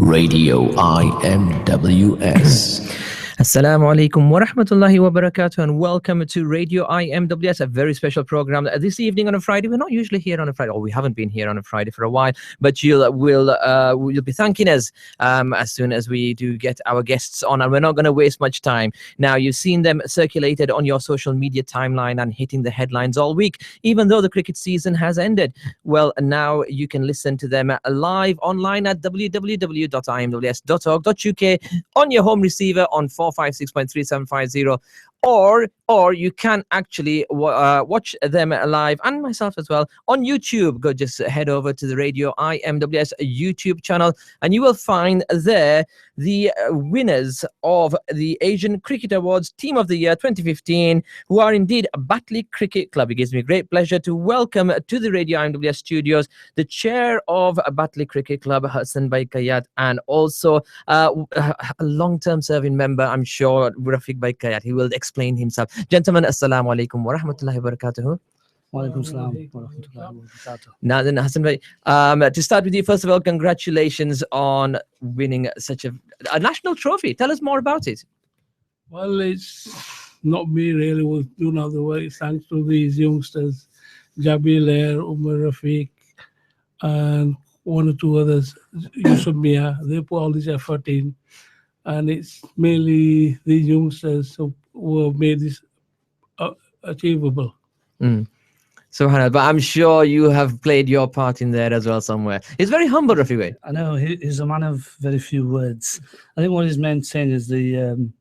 Radio IMWS. Assalamu alaikum wa rahmatullahi wa barakatuh, and welcome to Radio IMWS, a very special program this evening on a Friday. We're not usually here on a Friday, or we haven't been here on a Friday for a while, but you'll be thanking us as soon as we do get our guests on, and we're not going to waste much time. Now, you've seen them circulated on your social media timeline and hitting the headlines all week, even though the cricket season has ended. Well, now you can listen to them live online at www.imws.org.uk on your home receiver on 456.3750, or you can actually watch them live, and myself as well, on YouTube. Just head over to the Radio IMWS YouTube channel, and you will find there the winners of the Asian Cricket Awards Team of the Year 2015, who are indeed Batley Cricket Club. It gives me great pleasure to welcome to the Radio IMWS studios the chair of Batley Cricket Club, Hassan Bhai Kayat, and also a long-term serving member, I'm sure, Rafiq Bhai Kayat. He will explain himself. Gentlemen, assalamu alaikum wa rahmatullahi wa barakatuh. Now then, Hassan Bhai, to start with you, first of all, congratulations on winning such a national trophy. Tell us more about it. Well, it's not me really who's doing all the work. It's thanks to these youngsters, Jabil Air, Umar Rafiq, and one or two others, Yusuf Mia. They put all this effort in, and it's mainly these youngsters who have made this achievable. So, but I'm sure you have played your part in there as well somewhere. He's very humble, Rafiq. I know, he's a man of very few words. I think what he's meant saying is the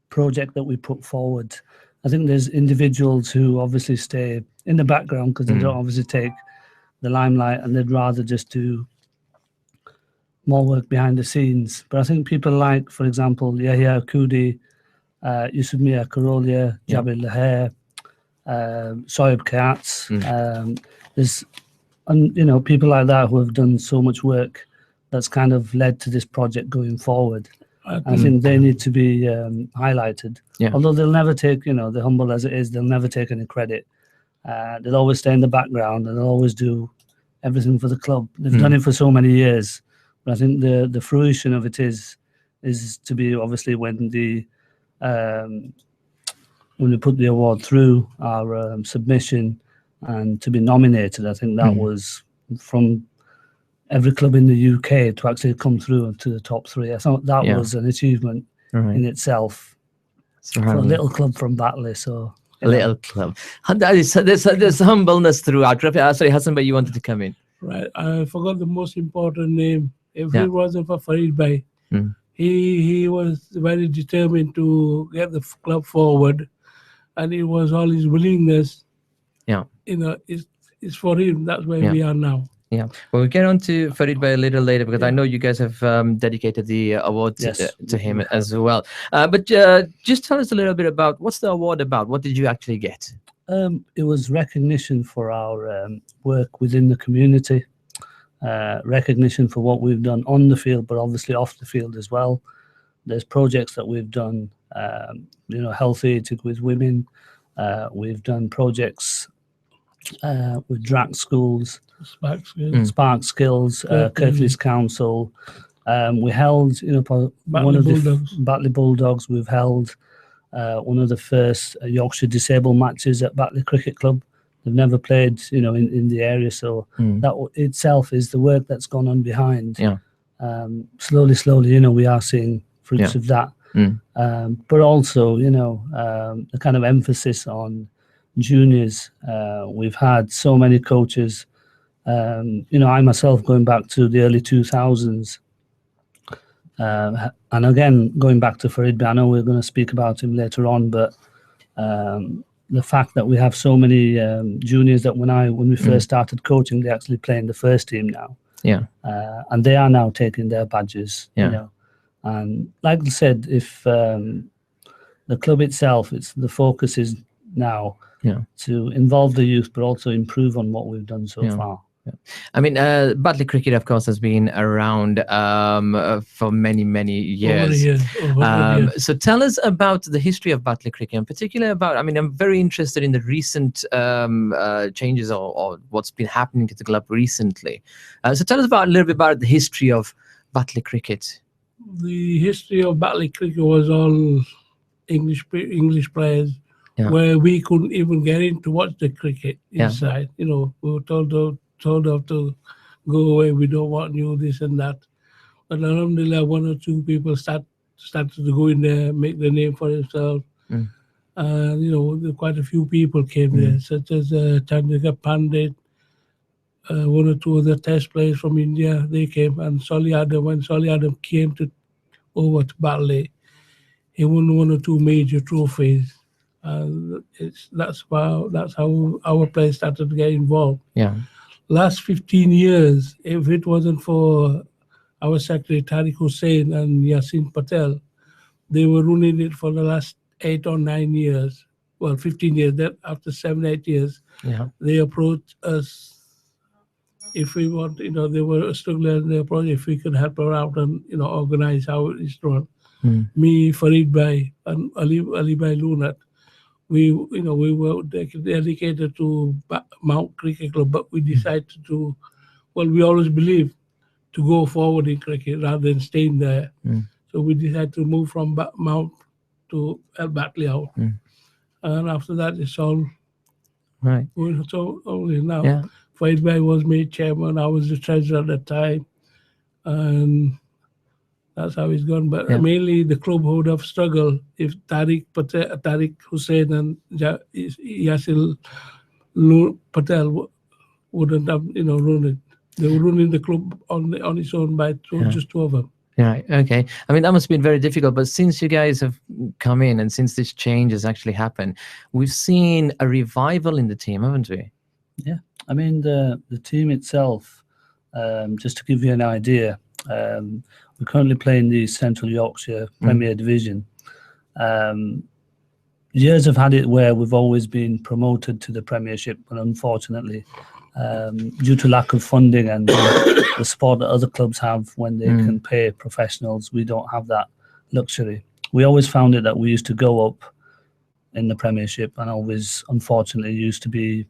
project that we put forward. I think there's individuals who obviously stay in the background because they don't obviously take the limelight, and they'd rather just do more work behind the scenes. But I think people like, for example, Yahya Kudi, Yusuf Mia Karolia, Jabil Laher, Soyab Kayats. There's, people like that who have done so much work that's kind of led to this project going forward. I think they need to be highlighted. Although they'll never take, they're humble as it is, they'll never take any credit. They'll always stay in the background, and they'll always do everything for the club. They've done it for so many years. But I think the fruition of it is to be obviously when we put the award through our submission and to be nominated. I think that was from every club in the UK to actually come through to the top three. I thought that was an achievement in itself for a little club from Batley. So a little club. There's humbleness throughout. Sorry, Hassan, but you wanted to come in. Right, I forgot the most important name. If it wasn't for Farid Bhai, he was very determined to get the club forward, and it was all his willingness. It's for him. That's where we are now. Well, we'll get on to Farid Bhai a little later, because I know you guys have dedicated the award to him as well. But just tell us a little bit about what's the award about? What did you actually get? It was recognition for our work within the community. Recognition for what we've done on the field, but obviously off the field as well. There's projects that we've done, health aid with women. We've done projects with DRAC schools, Spark Skills, Kirklees Council. We held, one of the Batley Bulldogs. We've held one of the first Yorkshire disabled matches at Batley Cricket Club. They've never played, in the area. So that itself is the work that's gone on behind. Slowly, we are seeing fruits of that. But also, the kind of emphasis on juniors. We've had so many coaches. I myself, going back to the early 2000s, and again, going back to Farid Bhai, I know we're going to speak about him later on, but the fact that we have so many juniors that when we first started coaching, they actually play in the first team now. And they are now taking their badges. And like I said, if the club itself, the focus is now to involve the youth, but also improve on what we've done so far. I mean, Batley cricket, of course, has been around for many, many years. So tell us about the history of Batley cricket, in particular about, I mean, I'm very interested in the recent changes or what's been happening to the club recently. So tell us about a little bit about the history of Batley cricket. The history of Batley cricket was all English players, where we couldn't even get in to watch the cricket inside. You know, we were told to go away. We don't want you, this and that. But alhamdulillah, one or two people started to go in there, make the name for themselves. And you know, quite a few people came there, such as Chandrika Pandit, one or two other test players from India. They came, and Solly Adam. When Solly Adam came over to Batley, he won one or two major trophies. That's how our players started to get involved. Last 15 years, if it wasn't for our secretary Tariq Hussain and Yasin Patel, they were running it for the last 8 or 9 years. Well, 15 years. Then after 7, 8 years, they approached us if we want. You know, they were struggling. They approached if we could help her out and organize how it is run. Me, Farid Bhai, and Ali Bhai Lunat. We were dedicated to Mount Cricket Club, but we decided to, we always believed to go forward in cricket rather than staying there. So we decided to move from Mount to Batley out. And after that, it's all right. So only now. Farid Bhai was made chairman. I was the treasurer at the time. And that's how it's gone. But mainly the club would have struggled if Tariq Hussain and Yasin Patel wouldn't have run it. They were running the club on its own by just two of them. Right. Okay. I mean, that must have been very difficult. But since you guys have come in and since this change has actually happened, we've seen a revival in the team, haven't we? Yeah. I mean, the team itself, just to give you an idea, we're currently playing the Central Yorkshire Premier Division. Years have had it where we've always been promoted to the Premiership, but unfortunately, due to lack of funding and the support that other clubs have when they can pay professionals, we don't have that luxury. We always found it that we used to go up in the Premiership and always, unfortunately, used to be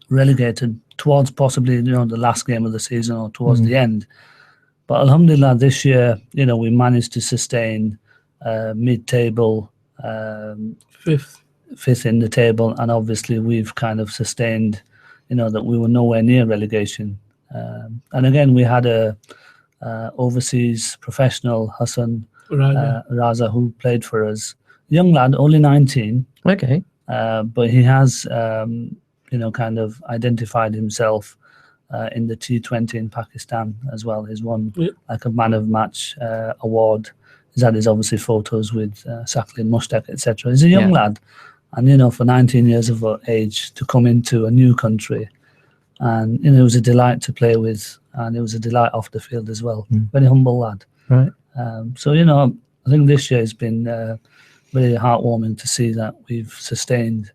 relegated towards possibly the last game of the season or towards the end. But alhamdulillah, this year, we managed to sustain mid-table, fifth in the table, and obviously we've kind of sustained, that we were nowhere near relegation. And again, we had a overseas professional, Hassan Raza, who played for us. Young lad, only 19. Okay. But he has, kind of identified himself in the T20 in Pakistan as well. He's won like a man of match award. He's had his obviously photos with Saklin Mushtaq, etc. He's a young lad, and for 19 years of age to come into a new country, and it was a delight to play with, and it was a delight off the field as well. Very humble lad. Right. So I think this year has been very heartwarming to see that we've sustained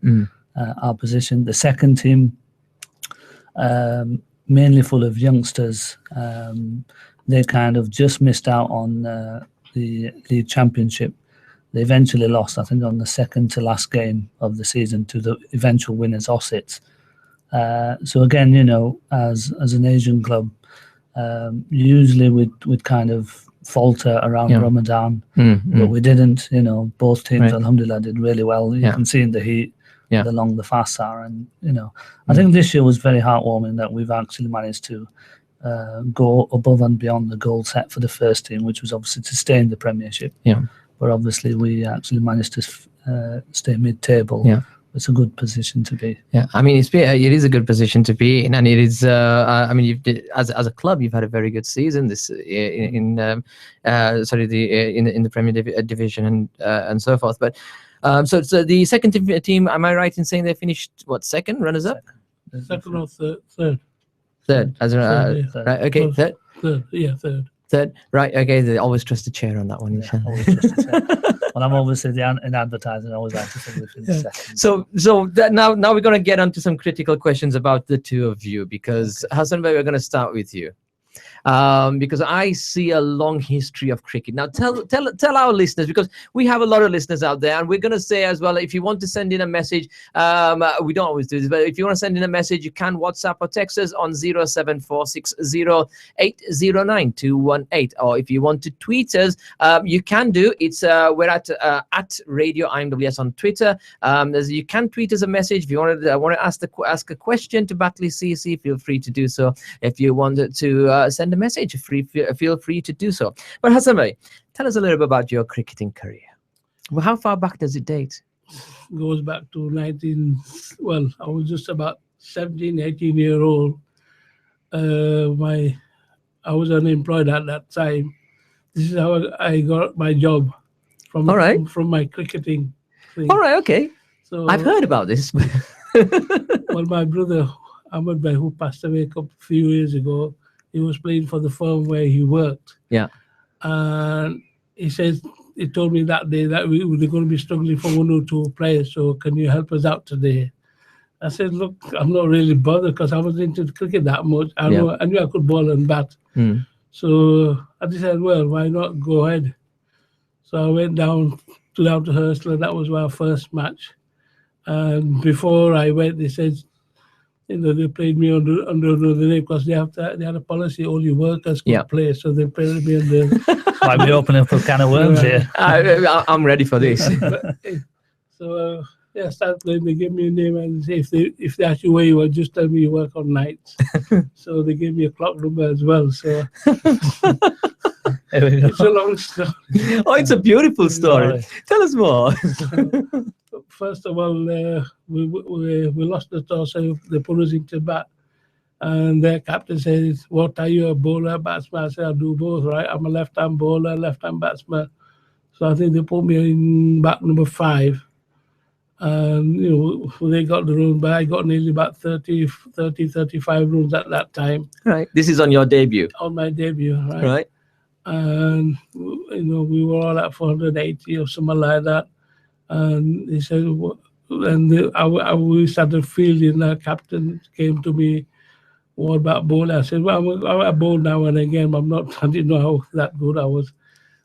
our position. The second team, mainly full of youngsters, they kind of just missed out on the league championship. They eventually lost, I think, on the second to last game of the season to the eventual winners, Ossets. So again, as an Asian club, usually we'd kind of falter around Ramadan, but we didn't. Both teams, alhamdulillah, did really well. You can see in the heat how long the fasts are, and I think this year was very heartwarming that we've actually managed to go above and beyond the goal set for the first team, which was obviously to stay in the Premiership. But obviously we actually managed to stay mid-table. It's a good position to be. I mean, it is a good position to be in, and it is. I mean, as a club, you've had a very good season this in the Premier Division and so forth. But so the second team, am I right in saying they finished second, runners up? Second or third. Third, right? Okay, third. Third. Third, right? Okay, they always trust the chair on that one. Always trust the chair. And I'm obviously in advertising. I always like to think within second. So that now we're going to get onto some critical questions about the two of you, because Hassan Bhai, we're going to start with you. Because I see a long history of cricket. Now tell our listeners, because we have a lot of listeners out there, and we're going to say as well, if you want to send in a message, we don't always do this, but if you want to send in a message, you can WhatsApp or text us on 07460809218, or if you want to tweet us, you can do. It's we're at Radio IMWS on Twitter. You can tweet us a message if you want to ask a question to Batley CC. Feel free to do so. If you wanted to send a message, feel free to do so. But Hassan Bhai, tell us a little bit about your cricketing career. Well, how far back does it date? Goes back to I was just about 17, 18 year old. I was unemployed at that time. This is how I got my job from my cricketing thing. All right, okay. So I've heard about this. Well, my brother Ahmed Bhai, who passed away a few years ago, he was playing for the firm where he worked. Yeah. And he told me that day that we were going to be struggling for 1 or 2 players. So can you help us out today? I said, look, I'm not really bothered because I wasn't into cricket that much. I knew I could bowl and bat. So I decided, well, why not go ahead? So I went down to Hurstler. That was my first match. And before I went, they said, they played me under another name because they had a policy only workers could play, so they played me under. Might be opening for a can of worms here. I'm ready for this. So I started playing. They gave me a name and say if they ask you where you were, just tell me you work on nights. So they gave me a clock number as well. So it's a long story. Oh, it's a beautiful story. Tell us more. First of all, we lost the toss, so they put us into bat. And their captain says, what are you, a bowler, batsman? I said, I do both, right? I'm a left-hand bowler, left-hand batsman. So I think they put me in bat number 5. And, they got the run, but I got nearly about 35 runs at that time. Right. This is on your debut? On my debut, right? Right. And, we were all at 480 or something like that. And he said, we started fielding. The captain came to me, what about bowling? I said, well, I bowl now and again, but I didn't know how that good I was.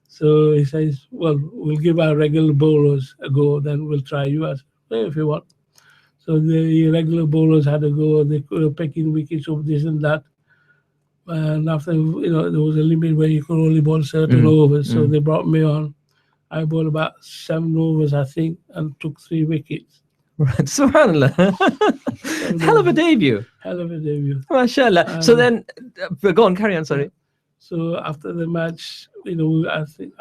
So he says, well, we'll give our regular bowlers a go, then we'll try you. I said, well, if you want. So the regular bowlers had a go. They were picking wickets of this and that. And after, there was a limit where you could only bowl certain overs. So they brought me on. I bowled about 7 overs, I think, and took 3 wickets. Right, subhanallah. Hell of a debut. Hell of a debut. MashaAllah. So then, go on, carry on, sorry. So after the match, I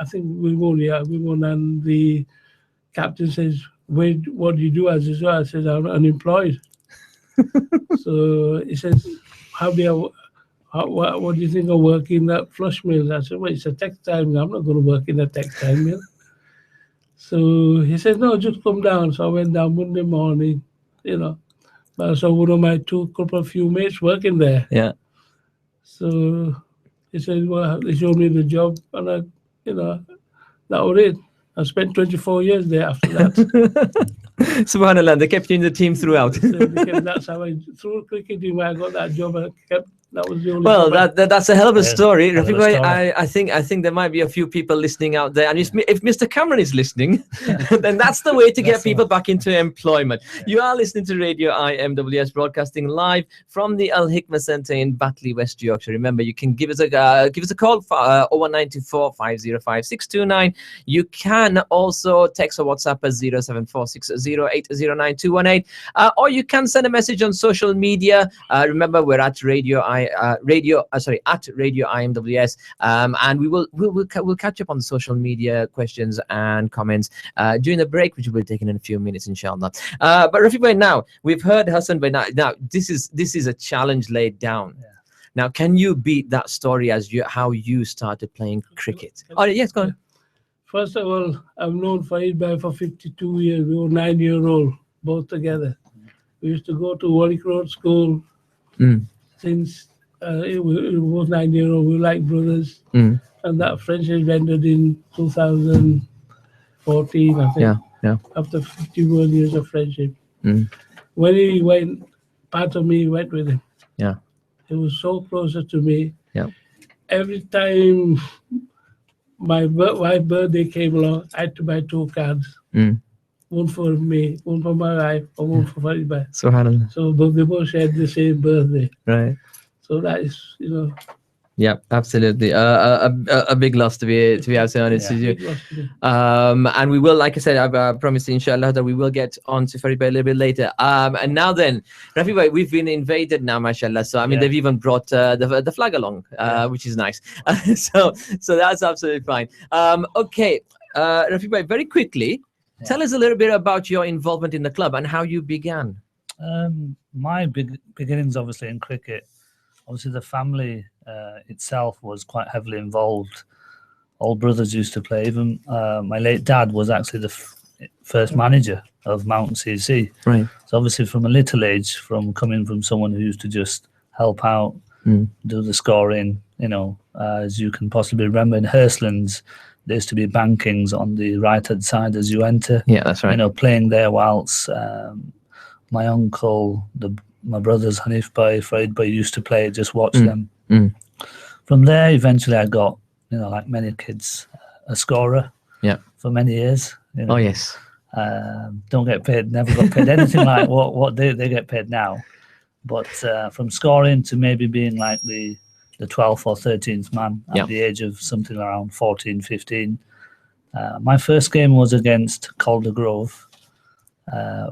think we won, we won, and the captain says, what do you do as well? I said, I'm unemployed. So he says, what do you think of working at Flush Mill? I said, well, it's a textile mill. I'm not going to work in a textile mill. So he said, no, just come down. So I went down Monday morning, But I saw one of my few mates working there. Yeah. So he said, well, they showed me the job. And that was it. I spent 24 years there after that. Subhanallah, they kept you in the team throughout. So that's how through cricketing, where I got that job. That was the only. Well, that's a hell of a story, Rafiq story. I think there might be a few people listening out there, and if Mr. Cameron is listening, then that's the way to get people back into employment. You are listening to Radio IMWS, broadcasting live from the Al Hikmah Centre in Batley, West Yorkshire. Remember, you can give us a call for 01924 505 629. You can also text or WhatsApp at 07460809218, or you can send a message on social media. Remember, we're at at Radio IMWS, and we'll catch up on social media questions and comments during the break, which will be taken in a few minutes, inshallah. But Rafiq Bhai, now we've heard Hassan Bhai. Now this is a challenge laid down. Yeah. Now, can you beat that story as how you started playing cricket? Oh yes, go on. First of all, I've known Farid Bhai for 52 years. We were 9-year-old, both together. We used to go to Warwick Road School. Since it was 9-year-old, we were like brothers. And that friendship ended in 2000. 14, I think. Yeah. After 51 years of friendship. Mm. When he went, part of me went with him. Yeah. He was so closer to me. Yeah. Every time my wife's birthday came along, I had to buy 2 cards. Mm. One for me, one for my wife, and one for Faridba. Subhanallah. So but we both shared the same birthday. Right. So that is, Yeah, absolutely. A big loss to be absolutely honest with you. big loss to me. And we will, like I said, I've promised inshallah that we will get on to Farid Bhai a little bit later. And now then, Rafi Bhai, we've been invaded now, mashallah. So I mean, they've even brought the flag along, which is nice. so that's absolutely fine. Okay, Rafi Bhai, very quickly, tell us a little bit about your involvement in the club and how you began. My beginnings, obviously, in cricket. Obviously, the family itself was quite heavily involved. All brothers used to play. Even my late dad was actually the first manager of Mountain CC. Right. So obviously, from a little age, from coming from someone who used to just help out, do the scoring, as you can possibly remember in Hirstlands, there used to be bankings on the right-hand side as you enter. Yeah, that's right. Playing there whilst my uncle, my brothers Hanif Bhai, Farid Bhai used to play, just watch them. From there, eventually I got, like many kids, a scorer. Yeah. For many years. Oh yes. Don't get paid. Never got paid anything like what they get paid now. But from scoring to maybe being like the 12th or 13th man at the age of something around 14, 15. My first game was against Calder Grove.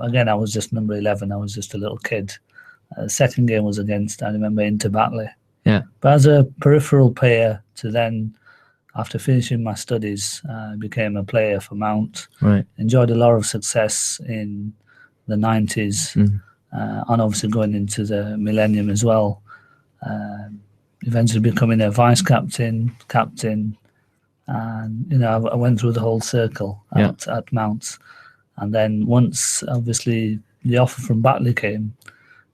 Again, I was just number 11. I was just a little kid. Second game was against, I remember, Inter Batley. Yeah. But as a peripheral player to then, after finishing my studies, I became a player for Mount. Right. Enjoyed a lot of success in the 90s and obviously going into the millennium as well. Eventually becoming a vice captain, and, I went through the whole circle at Mount. And then once, obviously, the offer from Batley came,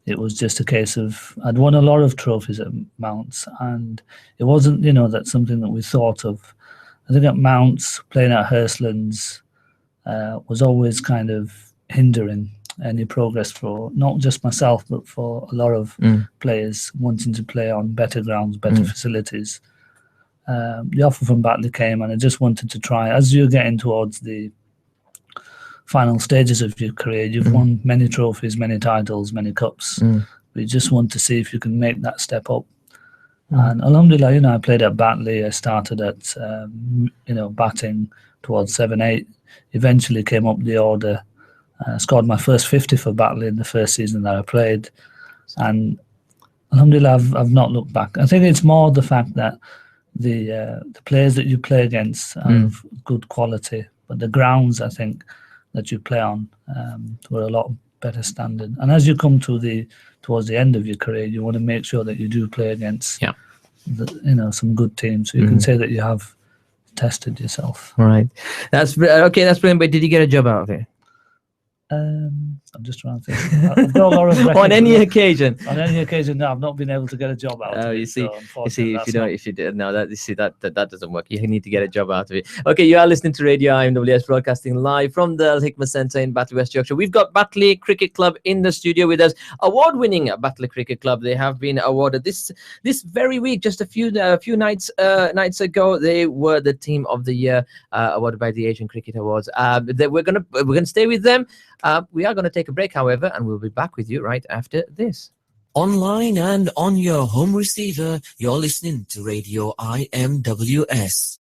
it was just a case of, I'd won a lot of trophies at Mounts, and it wasn't, that's something that we thought of. I think at Mounts, playing at Hirstlands was always kind of hindering any progress for not just myself, but for a lot of players wanting to play on better grounds, better facilities. The offer from Batley came, and I just wanted to try. As you're getting towards the final stages of your career, you've won many trophies, many titles, many cups. But you just want to see if you can make that step up. And alhamdulillah, I played at Batley. I started at, batting towards 7-8. Eventually came up the order. Scored my first 50 for Batley in the first season that I played. And alhamdulillah, I've not looked back. I think it's more the fact that the players that you play against are of good quality. But the grounds, I think, that you play on were a lot better standard. And as you come towards the end of your career, you want to make sure that you do play against some good teams, so you can say that you have tested yourself. All right. That's brilliant. But did you get a job out of it? I'm just trying to think. I've got a lot of On any occasion. On any occasion, no, I've not been able to get a job out of it. You see, if you did, no, that doesn't work. You need to get a job out of it. Okay, you are listening to Radio IMWS, broadcasting live from the Al Hikmah Centre in Batley, West Yorkshire. We've got Batley Cricket Club in the studio with us, award-winning Batley Cricket Club. They have been awarded this very week, just a few nights ago. They were the team of the year, awarded by the Asian Cricket Awards. We're gonna stay with them. We are going to take a break, however, and we'll be back with you right after this. Online and on your home receiver, you're listening to Radio IMWS.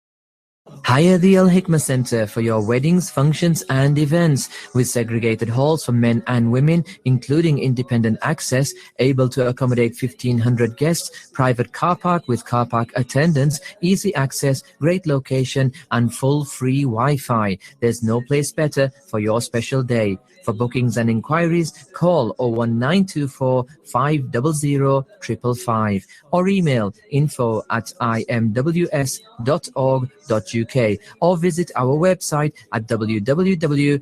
Hire the Al Hikmah Centre for your weddings, functions and events, with segregated halls for men and women, including independent access, able to accommodate 1,500 guests, private car park with car park attendants, easy access, great location and full free Wi-Fi. There's no place better for your special day. For bookings and inquiries, call 01924 500 555 or email info@imws.org.uk or visit our website at www.imws.org.uk.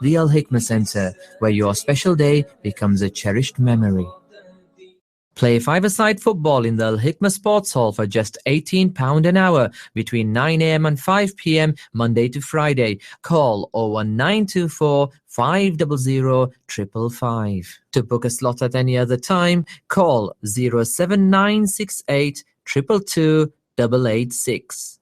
The Al Hikmah Centre, where your special day becomes a cherished memory. Play five-a-side football in the Al Hikmah Sports Hall for just £18 an hour between 9 a.m. and 5 p.m. Monday to Friday. Call 01924 500 555. To book a slot at any other time, call 07968 222 886.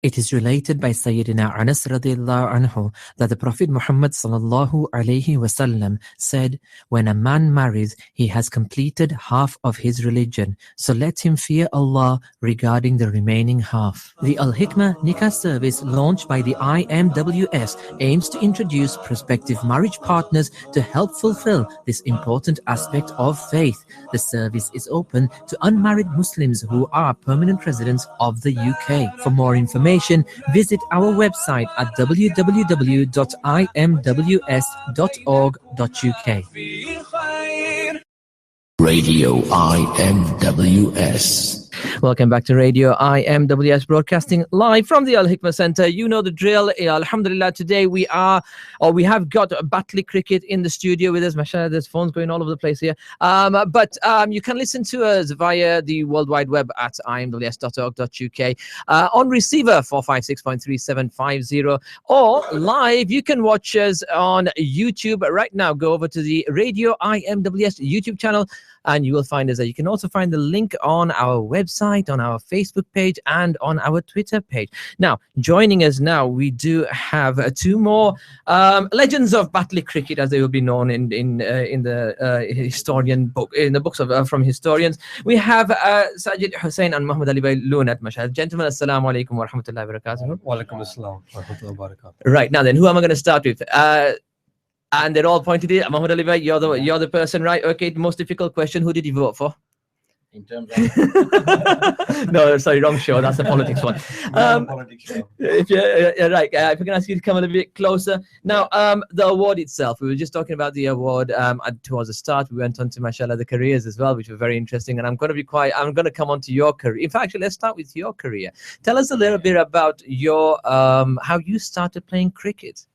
It is related by Sayyidina Anas radiallahu anhu that the Prophet Muhammad sallallahu alayhi wasallam said, when a man marries, he has completed half of his religion, so let him fear Allah regarding the remaining half. The Al Hikmah Nikah service launched by the IMWS aims to introduce prospective marriage partners to help fulfill this important aspect of faith. The service is open to unmarried Muslims who are permanent residents of the UK. For more information, visit our website at www.imws.org.uk. Radio IMWS. Welcome back to Radio IMWS, broadcasting live from the Al Hikmah Center. You know the drill. Alhamdulillah, today we have got Batley Cricket in the studio with us. Mashallah, there's phones going all over the place here. But you can listen to us via the World Wide Web at imws.org.uk, on receiver 456.3750, or live. You can watch us on YouTube right now. Go over to the Radio IMWS YouTube channel, and you will find us there. You can also find the link on our website, on our Facebook page, and on our Twitter page. Now, joining us now, we do have two more legends of Batley cricket, as they will be known in the historian book, in the books of from historians. We have Sajid Hussain and Muhammad Ali Bhai Lunat. Mashallah. Gentlemen, assalamu alaikum wa rahmatullahi wa barakatuh. Wa alaikum assalam wa rahmatullahi wa barakatuh. Right, now then, who am I going to start with? And they're all pointed at Muhammad Ali Bhai. You're the person, right? Okay, the most difficult question. Who did you vote for? In terms of No, sorry, wrong show. That's the politics one. politics show. If you're right, if we can ask you to come a little bit closer. Now, the award itself, we were just talking about the award towards the start. We went on to, mashallah, the careers as well, which were very interesting. And I'm going to come on to your career. In fact, actually, let's start with your career. Tell us a little bit about your how you started playing cricket.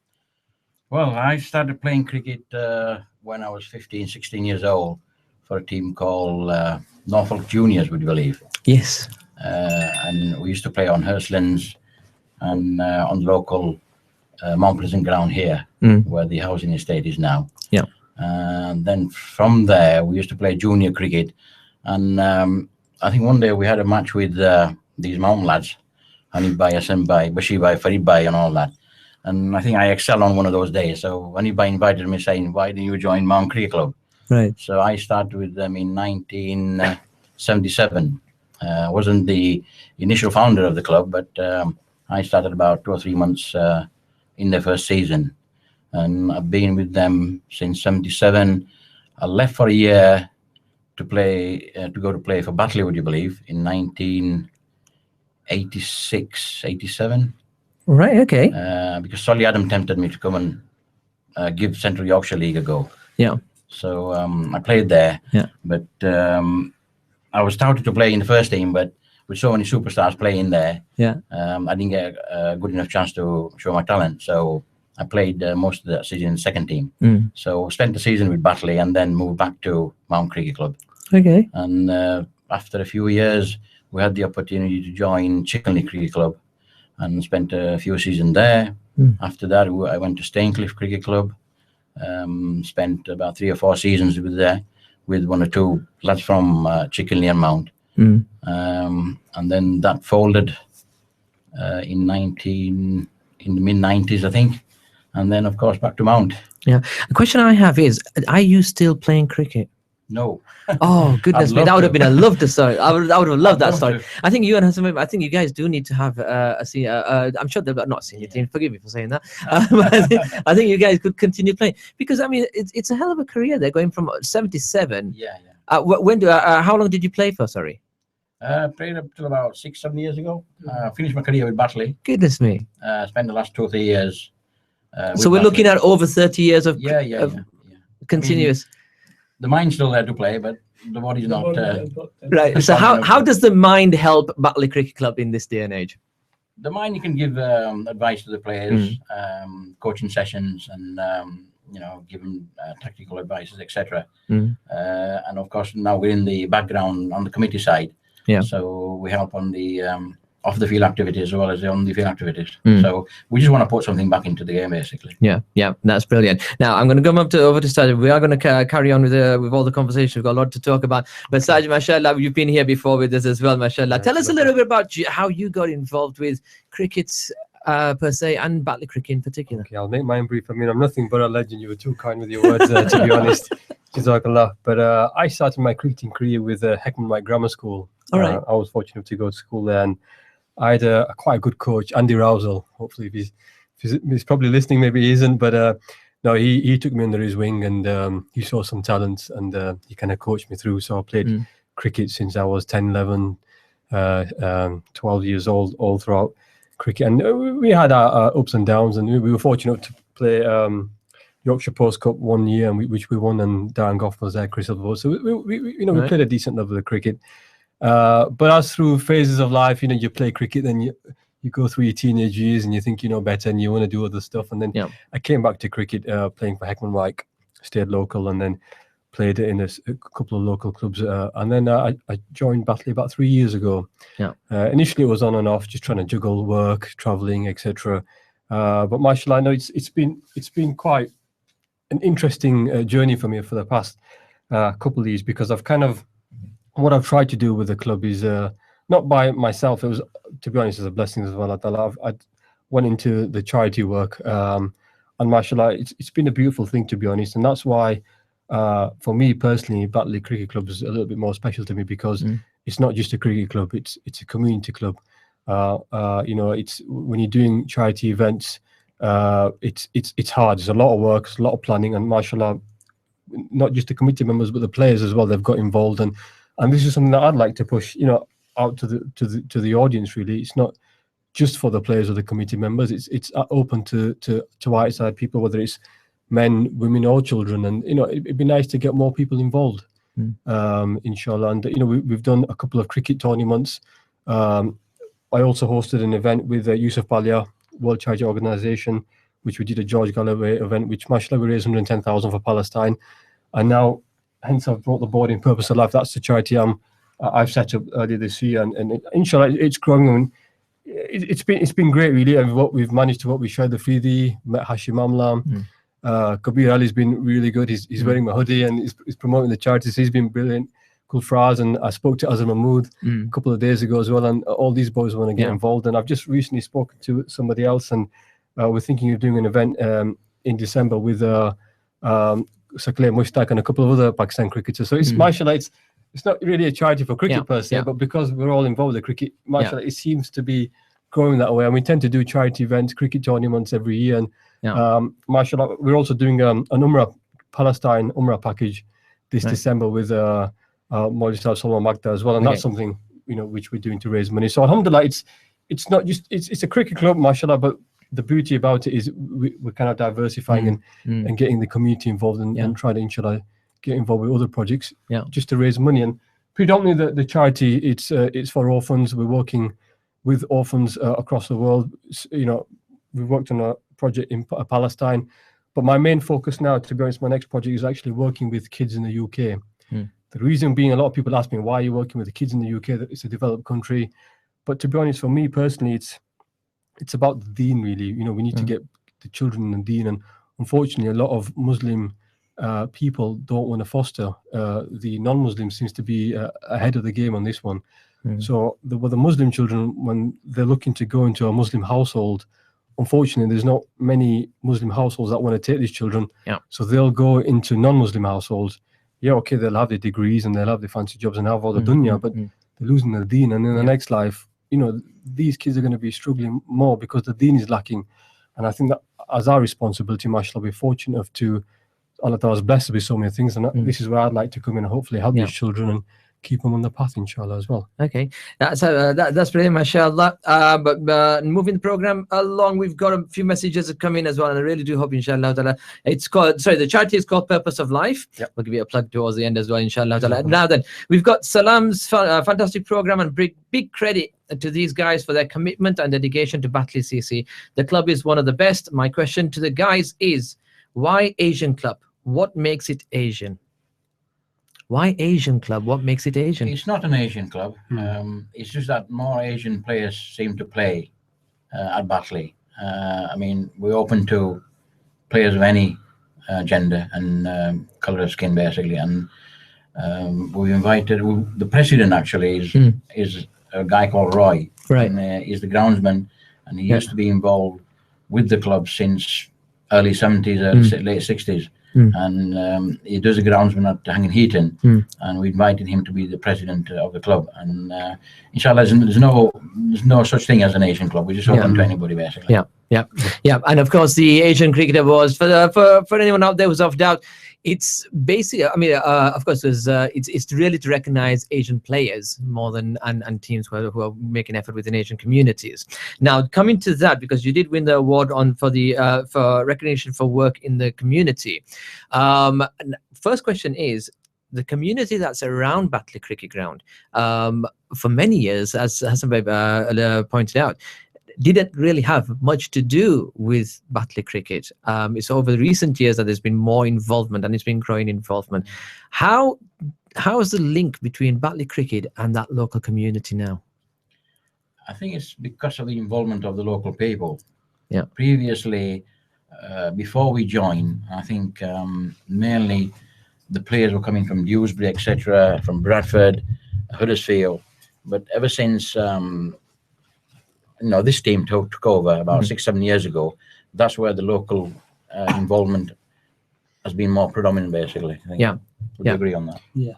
Well, I started playing cricket when I was 15, 16 years old for a team called Norfolk Juniors, would you believe? Yes. And we used to play on Hurstlands and on the local Mount Pleasant ground here, where the housing estate is now. Yeah. And then from there, we used to play junior cricket. And I think one day we had a match with these mountain lads, Hanif Bhai, Hassan Bhai, Bashir Bhai, Farid Bhai, and all that. And I think I excelled on one of those days. So Hanif Bhai invited me, saying, "Why didn't you join Mount Cricket Club?" Right. So I started with them in 1977. Wasn't the initial founder of the club, but I started about 2 or 3 months in their first season. And I've been with them since 77. I left for a year to play, to go to play for Batley, would you believe, in 1986, 87. Right, okay. Because Solly Adam tempted me to come and give Central Yorkshire League a go. Yeah. So I played there. Yeah. But I was touted to play in the first team, but with so many superstars playing there, Yeah. I didn't get a good enough chance to show my talent. So I played most of the season in the second team. So spent the season with Batley and then moved back to Mount Cricket Club. Okay. And after a few years, we had the opportunity to join Chickenley Cricket Club and spent a few seasons there. After that, I went to Staincliffe Cricket Club. Spent about 3 or 4 seasons with 1 or 2 lads from Chickenley and Mount. And then that folded in the mid-90s, I think. And then, of course, back to Mount. Yeah. The question I have is, are you still playing cricket? No. Oh, goodness me. That would have been a love to story. I would have loved that story. To. I think you and Hassan, I think you guys do need to have a senior, I'm sure they're not senior team. Forgive me for saying that. I think you guys could continue playing because, I mean, it's a hell of a career. They're going from 77. Yeah. How long did you play for? Sorry. Played up till about 6-7 years ago. Finished my career with Batley. Goodness me. Spent the last 2 or 3 years. So we're looking at over 30 years of continuous. I mean, the mind's still there to play, but the body's not. Right. So how does the mind help Batley Cricket Club in this day and age? The mind, you can give advice to the players, coaching sessions, and giving tactical advices, etc. Mm. And of course, now we're in the background on the committee side. Yeah. So we help on the off the field activities as well as the on the field activities. Mm. So we just want to put something back into the game, basically. Yeah, that's brilliant. Now I'm going to come over to Sajid. We are going to carry on with all the conversation. We've got a lot to talk about. But Sajid, mashallah, you've been here before with us as well, mashallah. Tell us a little bit about how you got involved with cricket per se, and Batley cricket in particular. Okay, I'll make mine brief. I mean, I'm nothing but a legend. You were too kind with your words, to be honest. Jazakallah. But I started my cricketing career with Heckman White Grammar School. All right. I was fortunate to go to school there, and I had quite a good coach, Andy Rousel. Hopefully, if he's probably listening, maybe he isn't. But no, he took me under his wing, and he saw some talent, and he kind of coached me through. So I played cricket since I was 10, 11, 12 years old, all throughout cricket. And we had our ups and downs, and we were fortunate to play Yorkshire Post Cup one year, and which we won, and Darren Goff was there, Chris Silverwood. So we Right. played a decent level of cricket. But as through phases of life, you play cricket, then you go through your teenage years and you think you know better and you want to do other stuff. And then I came back to cricket, playing for Heckman White, stayed local, and then played in a couple of local clubs. And then I joined Batley about 3 years ago. Yeah. Initially, it was on and off, just trying to juggle work, traveling, etc. But mashallah, I know it's been quite an interesting journey for me for the past couple of years, because I've kind of, what I've tried to do with the club is not by myself. It was, to be honest, it's a blessing as well. I went into the charity work, and mashallah, it's been a beautiful thing, to be honest. And that's why, for me personally, Batley Cricket Club is a little bit more special to me, because it's not just a cricket club; it's a community club. It's when you're doing charity events, it's hard. There's a lot of work, there's a lot of planning, and mashallah, not just the committee members but the players as well. They've got involved, and this is something that I'd like to push, out to the audience. Really, it's not just for the players or the committee members. It's open to outside people, whether it's men, women, or children. And it'd be nice to get more people involved, inshallah. And we've done a couple of cricket tournaments. I also hosted an event with Yusuf Balia, World Charity Organization, which we did a George Galloway event, which mashallah we raised 110,000 for Palestine. And now, hence I've brought the board in Purpose of Life. That's the charity I've set up earlier this year, and inshallah it's growing. And it's been great, really. And what we've managed to, we shared the Fridi, met Hashim Amla, Kabir Ali's been really good. He's wearing my hoodie and he's promoting the charities. He's been brilliant. Gulfraz, and I spoke to Azhar Mahmood a couple of days ago as well, and all these boys want to get involved. And I've just recently spoken to somebody else, and we're thinking of doing an event in December with Sakleh Mushtaq and a couple of other Pakistan cricketers. So it's mashallah, it's not really a charity for cricket per se, but because we're all involved with cricket, mashallah, it seems to be growing that way. And we tend to do charity events, cricket tournaments every year. And mashallah, we're also doing an Palestine Umrah package this December with Maulvi Sahib Salman Makta as well, and that's something which we're doing to raise money. So alhamdulillah, it's not just it's a cricket club, mashallah, but the beauty about it is we're kind of diversifying and getting the community involved and trying to inshallah get involved with other projects just to raise money. And predominantly the charity, it's for orphans. We're working with orphans across the world. We've worked on a project in Palestine, but my main focus now, to be honest, my next project is actually working with kids in the UK. The reason being, a lot of people ask me, why are you working with the kids in the UK? That it's a developed country. But to be honest, for me personally, it's about the deen, really. We need to get the children in the deen. And unfortunately, a lot of Muslim people don't want to foster. The non-Muslim seems to be ahead of the game on this one. So the Muslim children, when they're looking to go into a Muslim household, unfortunately, there's not many Muslim households that want to take these children. So they'll go into non-Muslim households. Yeah, okay, they'll have their degrees and they'll have their fancy jobs and have all the dunya, but they're losing their deen. And in the next life, these kids are going to be struggling more because the deen is lacking. And I think that as our responsibility, mashallah, we're fortunate Allah Ta'ala is blessed with so many things. And this is where I'd like to come in and hopefully help these children and keep them on the path, inshallah, as well. Okay, that's brilliant, mashallah. But moving the program along, we've got a few messages that come in as well, and I really do hope, inshallah, the charity is called Purpose of Life. We'll give you a plug towards the end as well, inshallah. Now then, we've got Salam's fantastic program, and big credit to these guys for their commitment and dedication to Batley CC. The club is one of the best. My question to the guys is, Why Asian club? What makes it Asian? Why Asian club? What makes it Asian? It's not an Asian club. It's just that more Asian players seem to play at Batley. I mean, we're open to players of any gender and color of skin, basically. And we invited the president. Actually, is a guy called Roy. Right. And he's the groundsman, and he used to be involved with the club since early 70s, late 60s. And he does a groundsman at Hanging Heaton, and we invited him to be the president of the club. And inshallah, there's no such thing as an Asian club. We just open to anybody, basically. Yeah. And of course, the Asian Cricket Awards, for anyone out there who's of doubt, it's basically, I mean, of course, it's really to recognize Asian players more than and teams who are making effort within Asian communities. Now, coming to that, because you did win the award for recognition for work in the community. First question is, the community that's around Batley Cricket Ground, for many years, as Hassan Bhai pointed out, didn't really have much to do with Batley cricket. It's over the recent years that there's been more involvement, and it's been growing involvement. How is the link between Batley cricket and that local community now? I think it's because of the involvement of the local people. Yeah. Previously, before we joined, I think mainly the players were coming from Dewsbury, etc., from Bradford, Huddersfield. But ever since this team took over about 6-7 years ago, that's where the local involvement has been more predominant, basically. I think. Would you agree on that? Yeah.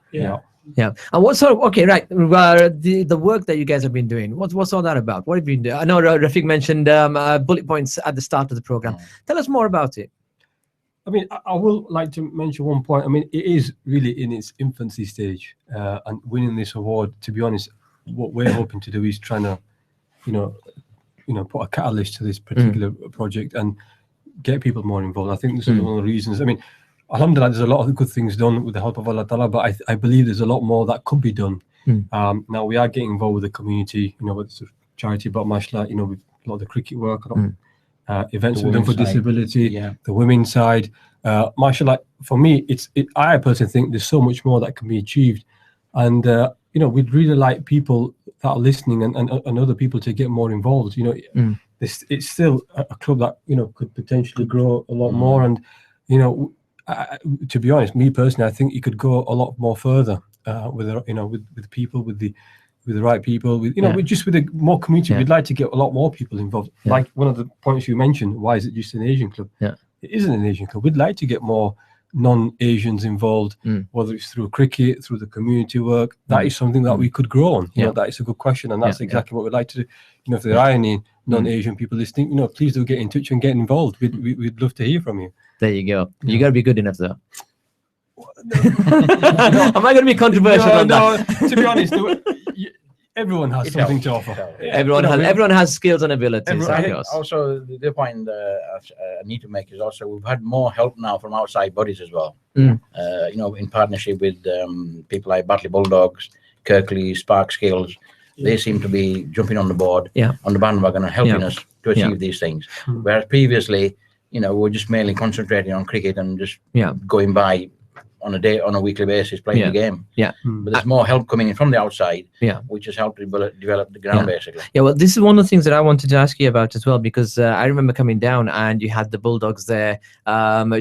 And what sort of, okay, right, the work that you guys have been doing, what's all that about? What have you been doing? I know Rafiq mentioned bullet points at the start of the program. Tell us more about it. I mean, I will like to mention one point. I mean, it is really in its infancy stage, and winning this award, to be honest, what we're hoping to do is trying to put a catalyst to this particular project and get people more involved. I think this is one of the reasons. I mean, alhamdulillah, there's a lot of good things done with the help of Allah Ta'ala, but I believe there's a lot more that could be done. Now we are getting involved with the community, with sort of charity, but mashallah, with a lot of the cricket work, events we've done for disability, the women's side. Mashallah, for me, I personally think there's so much more that can be achieved. And we'd really like people that are listening and other people to get more involved. It's still a club that could potentially grow a lot more. And to be honest, me personally, I think it could go a lot more further with people, with the right people, with the more community. We'd like to get a lot more people involved. Like one of the points you mentioned, why is it just an Asian club? It isn't an Asian club. We'd like to get more non-Asians involved, whether it's through cricket, through the community work. That is something that we could grow on. That is a good question, and that's exactly what we'd like to do. If there are any non-Asian people listening, please do get in touch and get involved. We'd love to hear from you. There you go. You got to be good enough, though. Am I going to be controversial on that? To be honest, everyone has something to offer. Everyone has skills and abilities. I think also the point I need to make is also we've had more help now from outside bodies as well. In partnership with people like Batley Bulldogs, Kirkley, Spark Skills. They seem to be jumping on the board, on the bandwagon, and helping us to achieve these things. Whereas previously, we're just mainly concentrating on cricket and just going by on a weekly basis playing the game. But there's more help coming in from the outside, which has helped develop the ground basically. Well, this is one of the things that I wanted to ask you about as well, because I remember coming down and you had the Bulldogs there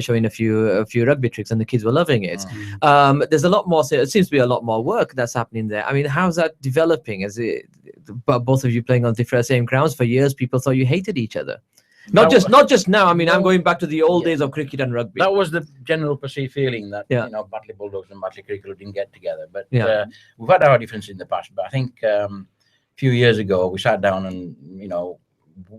showing a few rugby tricks, and the kids were loving it. There's a lot more. It seems to be a lot more work that's happening there. I mean, how's that developing? Is it both of you playing on different same grounds? For years, people thought you hated each other. Not just now. I mean, I'm going back to the old days of cricket and rugby. That was the general perceived feeling that Batley Bulldogs and Batley Cricket didn't get together. But we've had our differences in the past. But I think a few years ago we sat down and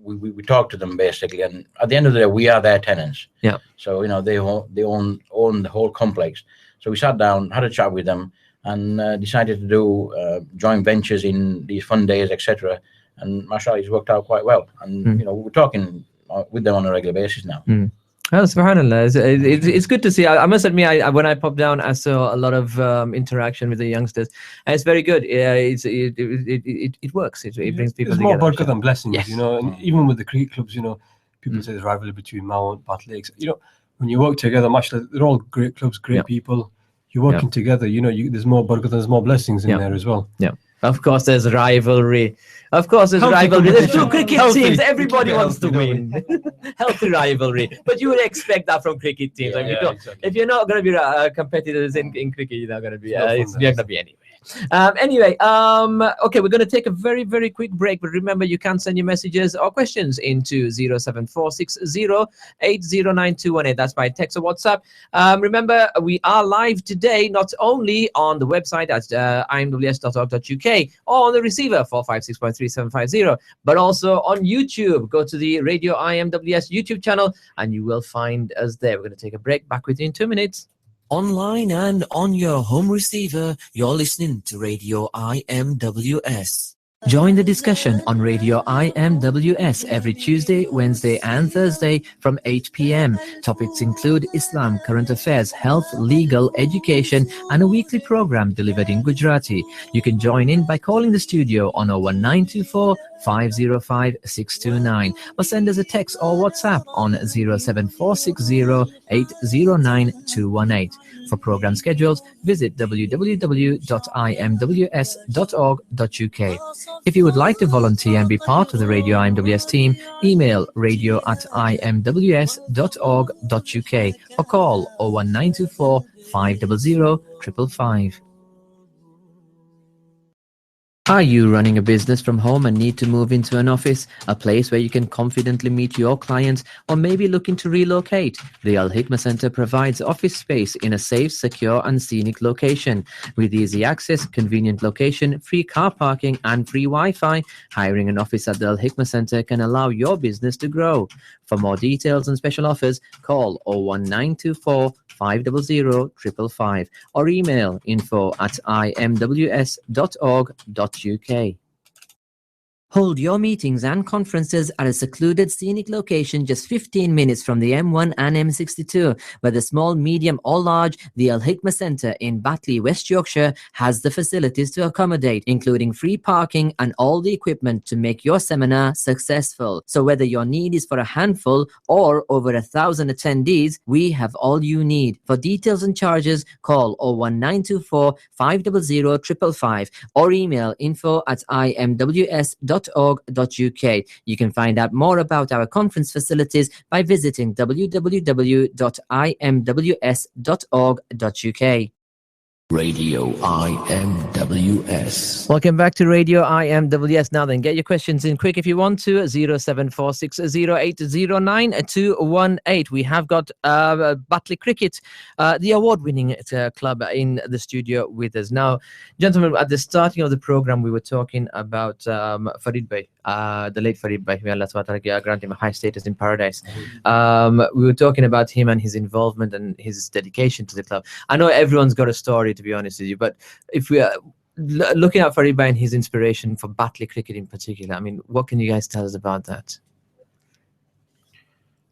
we talked to them basically. And at the end of the day, we are their tenants. So they own the whole complex. So we sat down, had a chat with them, and decided to do joint ventures in these fun days, etc. And mashallah, it's worked out quite well. And we're talking with them on a regular basis now. That's subhanallah. It's good to see. I must admit, when I popped down, I saw a lot of interaction with the youngsters, and it's very good. It works. It brings people It's together. more barakah than blessings, Yes. And even with the cricket clubs, people say there's rivalry between Mount, Batley, when you work together, mashallah, they're all great clubs, great Yeah. people. You're working together. You know, there's more barakat, there's more blessings in there as well. Yeah. Of course, there's rivalry. Of course, there's Healthy rivalry. There's two competition. cricket Healthy. teams. We Everybody keep it wants to healthy, don't win. Healthy rivalry. But you would expect that from cricket teams. I mean, exactly. if you're not going to be competitors in cricket, you're not going to be. It's no fun It's then, not is going to be anyway. Anyway, okay, we're going to take a very, very quick break. But remember, you can send your messages or questions into 07460809218. That's by text or WhatsApp. Remember, we are live today, not only on the website at imws.org.uk or on the receiver 456.3750, but also on YouTube. Go to the Radio IMWS YouTube channel and you will find us there. We're going to take a break. Back with you in 2 minutes. Online and on your home receiver, you're listening to Radio IMWS. Join the discussion on Radio IMWS every Tuesday, Wednesday and Thursday from 8 p.m. Topics include Islam, current affairs, health, legal, education and a weekly program delivered in Gujarati. You can join in by calling the studio on 01924 505 629 or send us a text or WhatsApp on 07460 809 218. For program schedules, visit www.imws.org.uk. If you would like to volunteer and be part of the Radio IMWS team, email radio@imws.org.uk or call 01924 500 555. Are you running a business from home and need to move into an office, a place where you can confidently meet your clients, or maybe looking to relocate? The Al Hikmah Center provides office space in a safe, secure and scenic location. With easy access, convenient location, free car parking and free Wi-Fi, hiring an office at the Al Hikmah Center can allow your business to grow. For more details and special offers, call 01924 500 555 or email info@imws.org.uk. Hold your meetings and conferences at a secluded scenic location just 15 minutes from the M1 and M62. Whether small, medium or large, the Al Hikmah Center in Batley, West Yorkshire has the facilities to accommodate, including free parking and all the equipment to make your seminar successful. So whether your need is for a handful or over 1,000 attendees, we have all you need. For details and charges, call 01924 500 555 or email info@imws.org.uk. You can find out more about our conference facilities by visiting www.imws.org.uk. Radio IMWS. Welcome back to Radio IMWS. Now then, get your questions in quick if you want to. 07460809218. We have got Batley Cricket, the award-winning club in the studio with us. Now, gentlemen, at the starting of the program, we were talking about Farid Bhai, the late Farid Bhai. May Allah SWT grant him a high status in paradise. We were talking about him and his involvement and his dedication to the club. I know everyone's got a story, to be honest with you, but if we are looking at Farid Bhai and his inspiration for Batley cricket in particular, I mean, what can you guys tell us about that?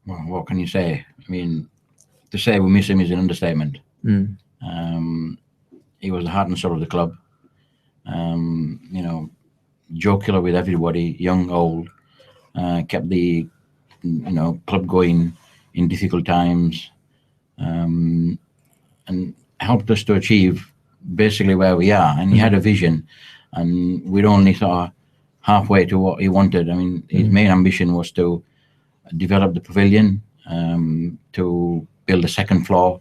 Well, what can you say? I mean, to say we miss him is an understatement. He was the heart and soul of the club. You know, jocular with everybody, young, old, kept the club going in difficult times, and helped us to achieve basically where we are. And he had a vision, and we're only sort of halfway to what he wanted. I mean, his main ambition was to develop the pavilion, to build a second floor,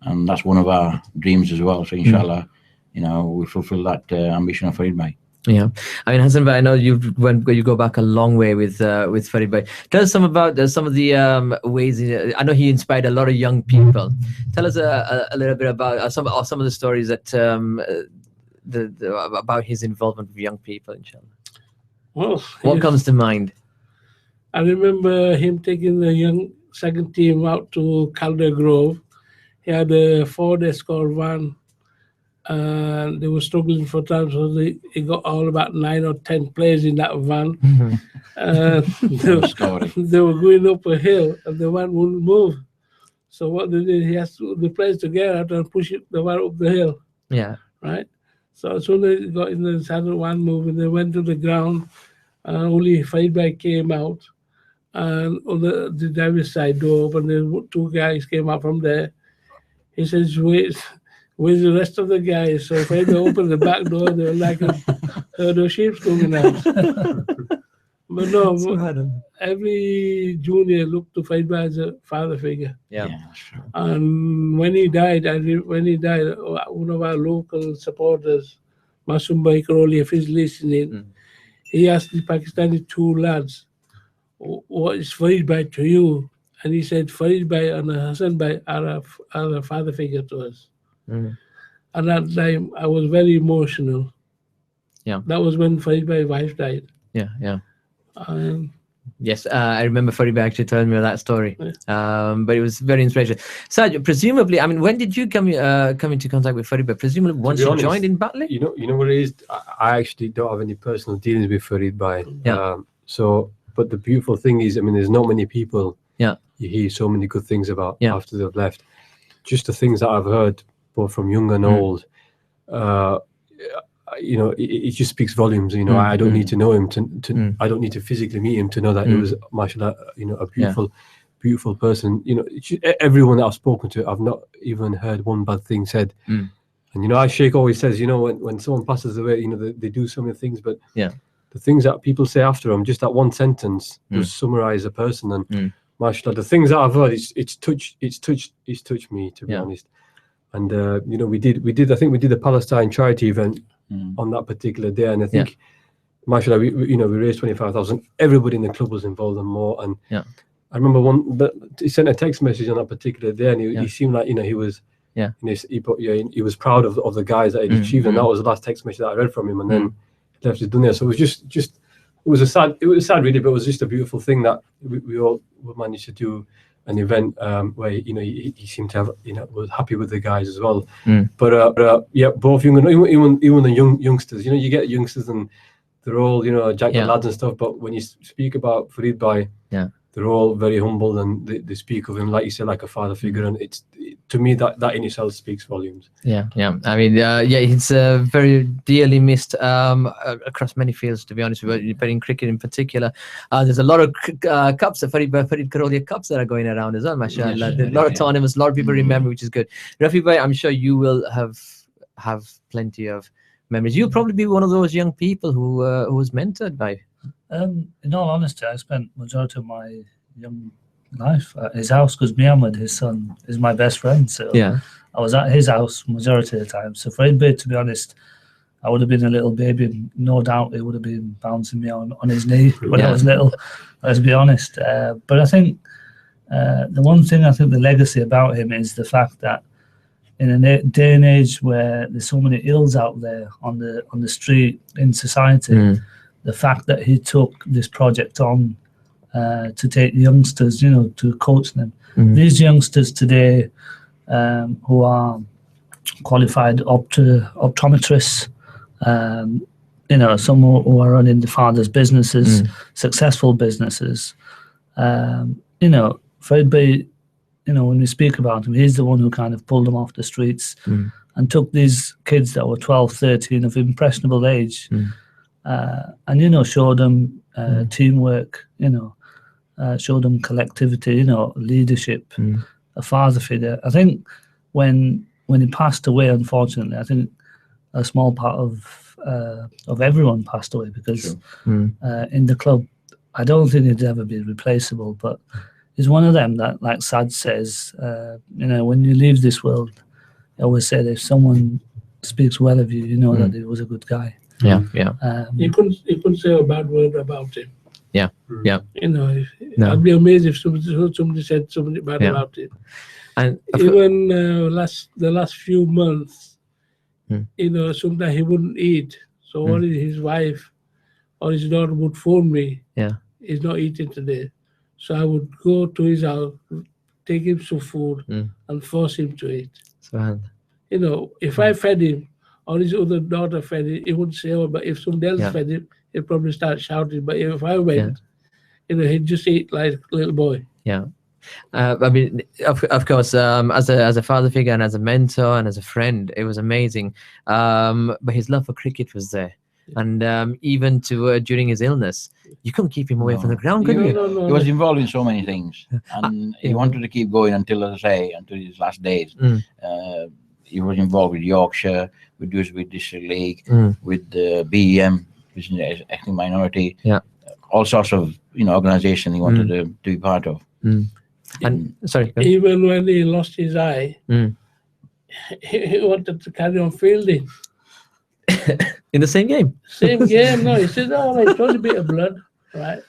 and that's one of our dreams as well. So inshallah, we fulfill that ambition of Farid Bhai. Yeah, I mean, Hassan Bhai, I know you go back a long way with Farid Bhai. Tell us some of the ways. I know he inspired a lot of young people. Tell us a little bit about some of the stories that about his involvement with young people. Inshallah. Well, What comes to mind? I remember him taking the young second team out to Calder Grove. He had a Ford Escort van, and they were struggling for time, so he got all about 9 or 10 players in that van. They were going up a hill, and the van wouldn't move. So what they did, he has the players to get out and push the van up the hill. Yeah. Right. So as soon as they got in the saddle, one moving, they went to the ground, and only Farid Bhai came out, and on the driver's side door opened. The two guys came up from there. He says, where's the rest of the guys? So if I opened the back door, they were like a herd of sheep coming out. But no, every junior looked to Faidba as a father figure. Yeah. Sure. And when he died, one of our local supporters, Masum Bhai Karoli, if he's listening, he asked the Pakistani two lads, what is Farid Bhai to you? And he said, Farid Bhai and Hassan Bhai are a father figure to us. And at that time, I was very emotional. Yeah. That was when Farid Bhai's wife died. Yeah. And Yes, I remember Farid actually telling me that story. Yeah. But it was very inspirational. Saj, presumably, I mean, when did you come into contact with Farid? Presumably, once you joined in Batley. You know what it is. I actually don't have any personal dealings with Farid Bhai. Yeah. But the beautiful thing is, I mean, there's not many people. Yeah. You hear so many good things about after they've left. Just the things that I've heard, both from young and old. You know, it just speaks volumes. You know, I don't need to know him to I don't need to physically meet him to know that he was, mashallah, you know, a beautiful person. You know, everyone that I've spoken to, I've not even heard one bad thing said. And you know, as Sheikh always says, you know, when someone passes away, you know, they do so many things, but the things that people say after them, just that one sentence, just summarize a person. And mashallah, the things that I've heard, it's touched me, to be honest. And you know, we did. I think we did a Palestine charity event on that particular day, and I think, mashallah, we raised 25,000. Everybody in the club was involved and more. And I remember he sent a text message on that particular day, and he seemed like, you know, he was he was proud of the guys that he'd achieved, and that was the last text message that I read from him, and then he left his dunya. So it was just it was sad really, but it was just a beautiful thing that we all managed to do an event where, you know, he seemed to have, you know, was happy with the guys as well. But yeah, both young and even the youngsters, you know, you get youngsters and they're all, you know, jack the lads and stuff, but when you speak about Farid Bhai, they're all very humble, and they speak of him, like you said, like a father figure, and to me that in itself speaks volumes. I mean, it's very dearly missed across many fields, to be honest with you, but in cricket in particular. There's a lot of cups, Farid Karolia cups that are going around as well, mashallah. There's a lot of tournaments, a lot of people remember, which is good. Rafi Bhai, I'm sure you will have plenty of memories. You'll probably be one of those young people who was mentored by. In all honesty, I spent majority of my young life at his house, because Muhammad, his son, is my best friend. So I was at his house majority of the time. So for Farid, to be honest, I would have been a little baby, and no doubt he would have been bouncing me on his knee when I was little, let's be honest. But I think the one thing, I think the legacy about him is the fact that in a day and age where there's so many ills out there on the street in society, the fact that he took this project on to take youngsters, you know, to coach them. These youngsters today who are qualified optometrists, you know, some who are running the father's businesses, successful businesses. You know, Farid Bhai, you know, when we speak about him, he's the one who kind of pulled them off the streets and took these kids that were 12, 13 of impressionable age, and, you know, showed them teamwork, you know, showed them collectivity, you know, leadership, a father figure. I think when he passed away, unfortunately, I think a small part of everyone passed away, because in the club, I don't think he'd ever be replaceable, but he's one of them that, like Sad says, you know, when you leave this world, I always say that if someone speaks well of you, you know that he was a good guy. You couldn't say a bad word about him. You know, I'd be amazed if somebody said something bad about him. And even the last few months, you know, sometimes he wouldn't eat. So only his wife or his daughter would phone me. He's not eating today. So I would go to his house, take him some food, and force him to eat. You know, if I fed him, or his other daughter fed him, he wouldn't say, oh, but if somebody else fed him, he'd probably start shouting. But if I went, you know, he'd just eat like a little boy. I mean, of course, as a father figure and as a mentor and as a friend, it was amazing. But his love for cricket was there. And even to during his illness, you couldn't keep him away from the ground, could He, you? No. he was involved in so many things, and he yeah. wanted to keep going until, as I say, until his last days. He was involved with Yorkshire, with Dewsbury District League, with the BEM, which is an ethnic minority. Yeah. All sorts of organisation he wanted to be part of. And sorry, go on. Even when he lost his eye, he wanted to carry on fielding. In the same game. Same game, no. He said, "Oh, it's only a bit of blood, right?"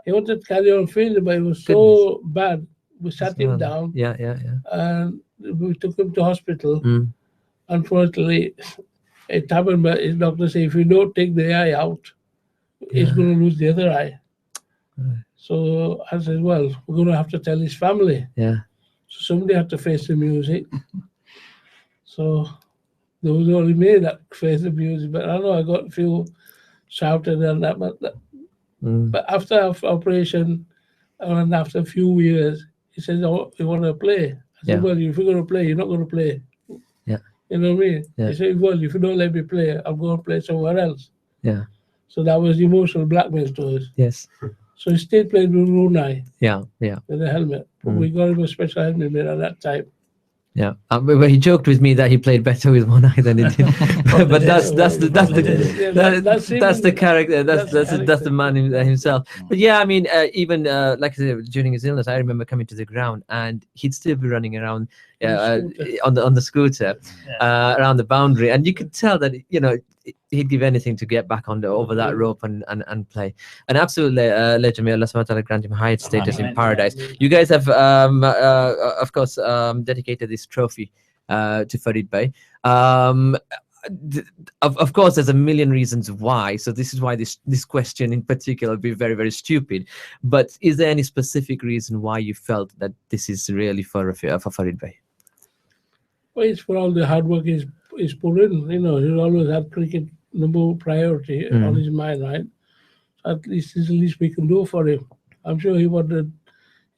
He wanted to carry on fielding, but it was so bad. We sat him down, Yeah. and we took him to hospital. Unfortunately, it happened, but his doctor said, if you don't take the eye out, he's going to lose the other eye. So I said, well, we're going to have to tell his family. Yeah. So somebody had to face the music. So there was only me that faced the music, but I know I got a few shouted and that. But after our operation, and after a few years, he said, "Oh, you want to play?" I said, "Well, if you're going to play, you're not going to play." Yeah. You know what I mean? Yeah. He said, "Well, if you don't let me play, I'm going to play somewhere else." Yeah. So that was emotional blackmail to us. Yes. So he stayed playing with Brunei Yeah. with a helmet. But we got him a special helmet made at that time. Yeah, but he joked with me that he played better with one eye than he did. But that's the character. That's the man himself. But yeah, I mean, even like I said, during his illness, I remember coming to the ground and he'd still be running around on the scooter around the boundary, and you could tell that he'd give anything to get back over that rope and play. An absolute legend. May Allah subhanahu wa ta'ala grant him highest status in paradise. You guys have, of course, dedicated this trophy to Farid Bey. Of course, there's a million reasons why. So this is why this question in particular would be very, very stupid. But is there any specific reason why you felt that this is really for Farid Bey? Well, it's for all the hard work he's put in. He's always had cricket number one priority on his mind, right? At least it's the least we can do for him. I'm sure he wanted,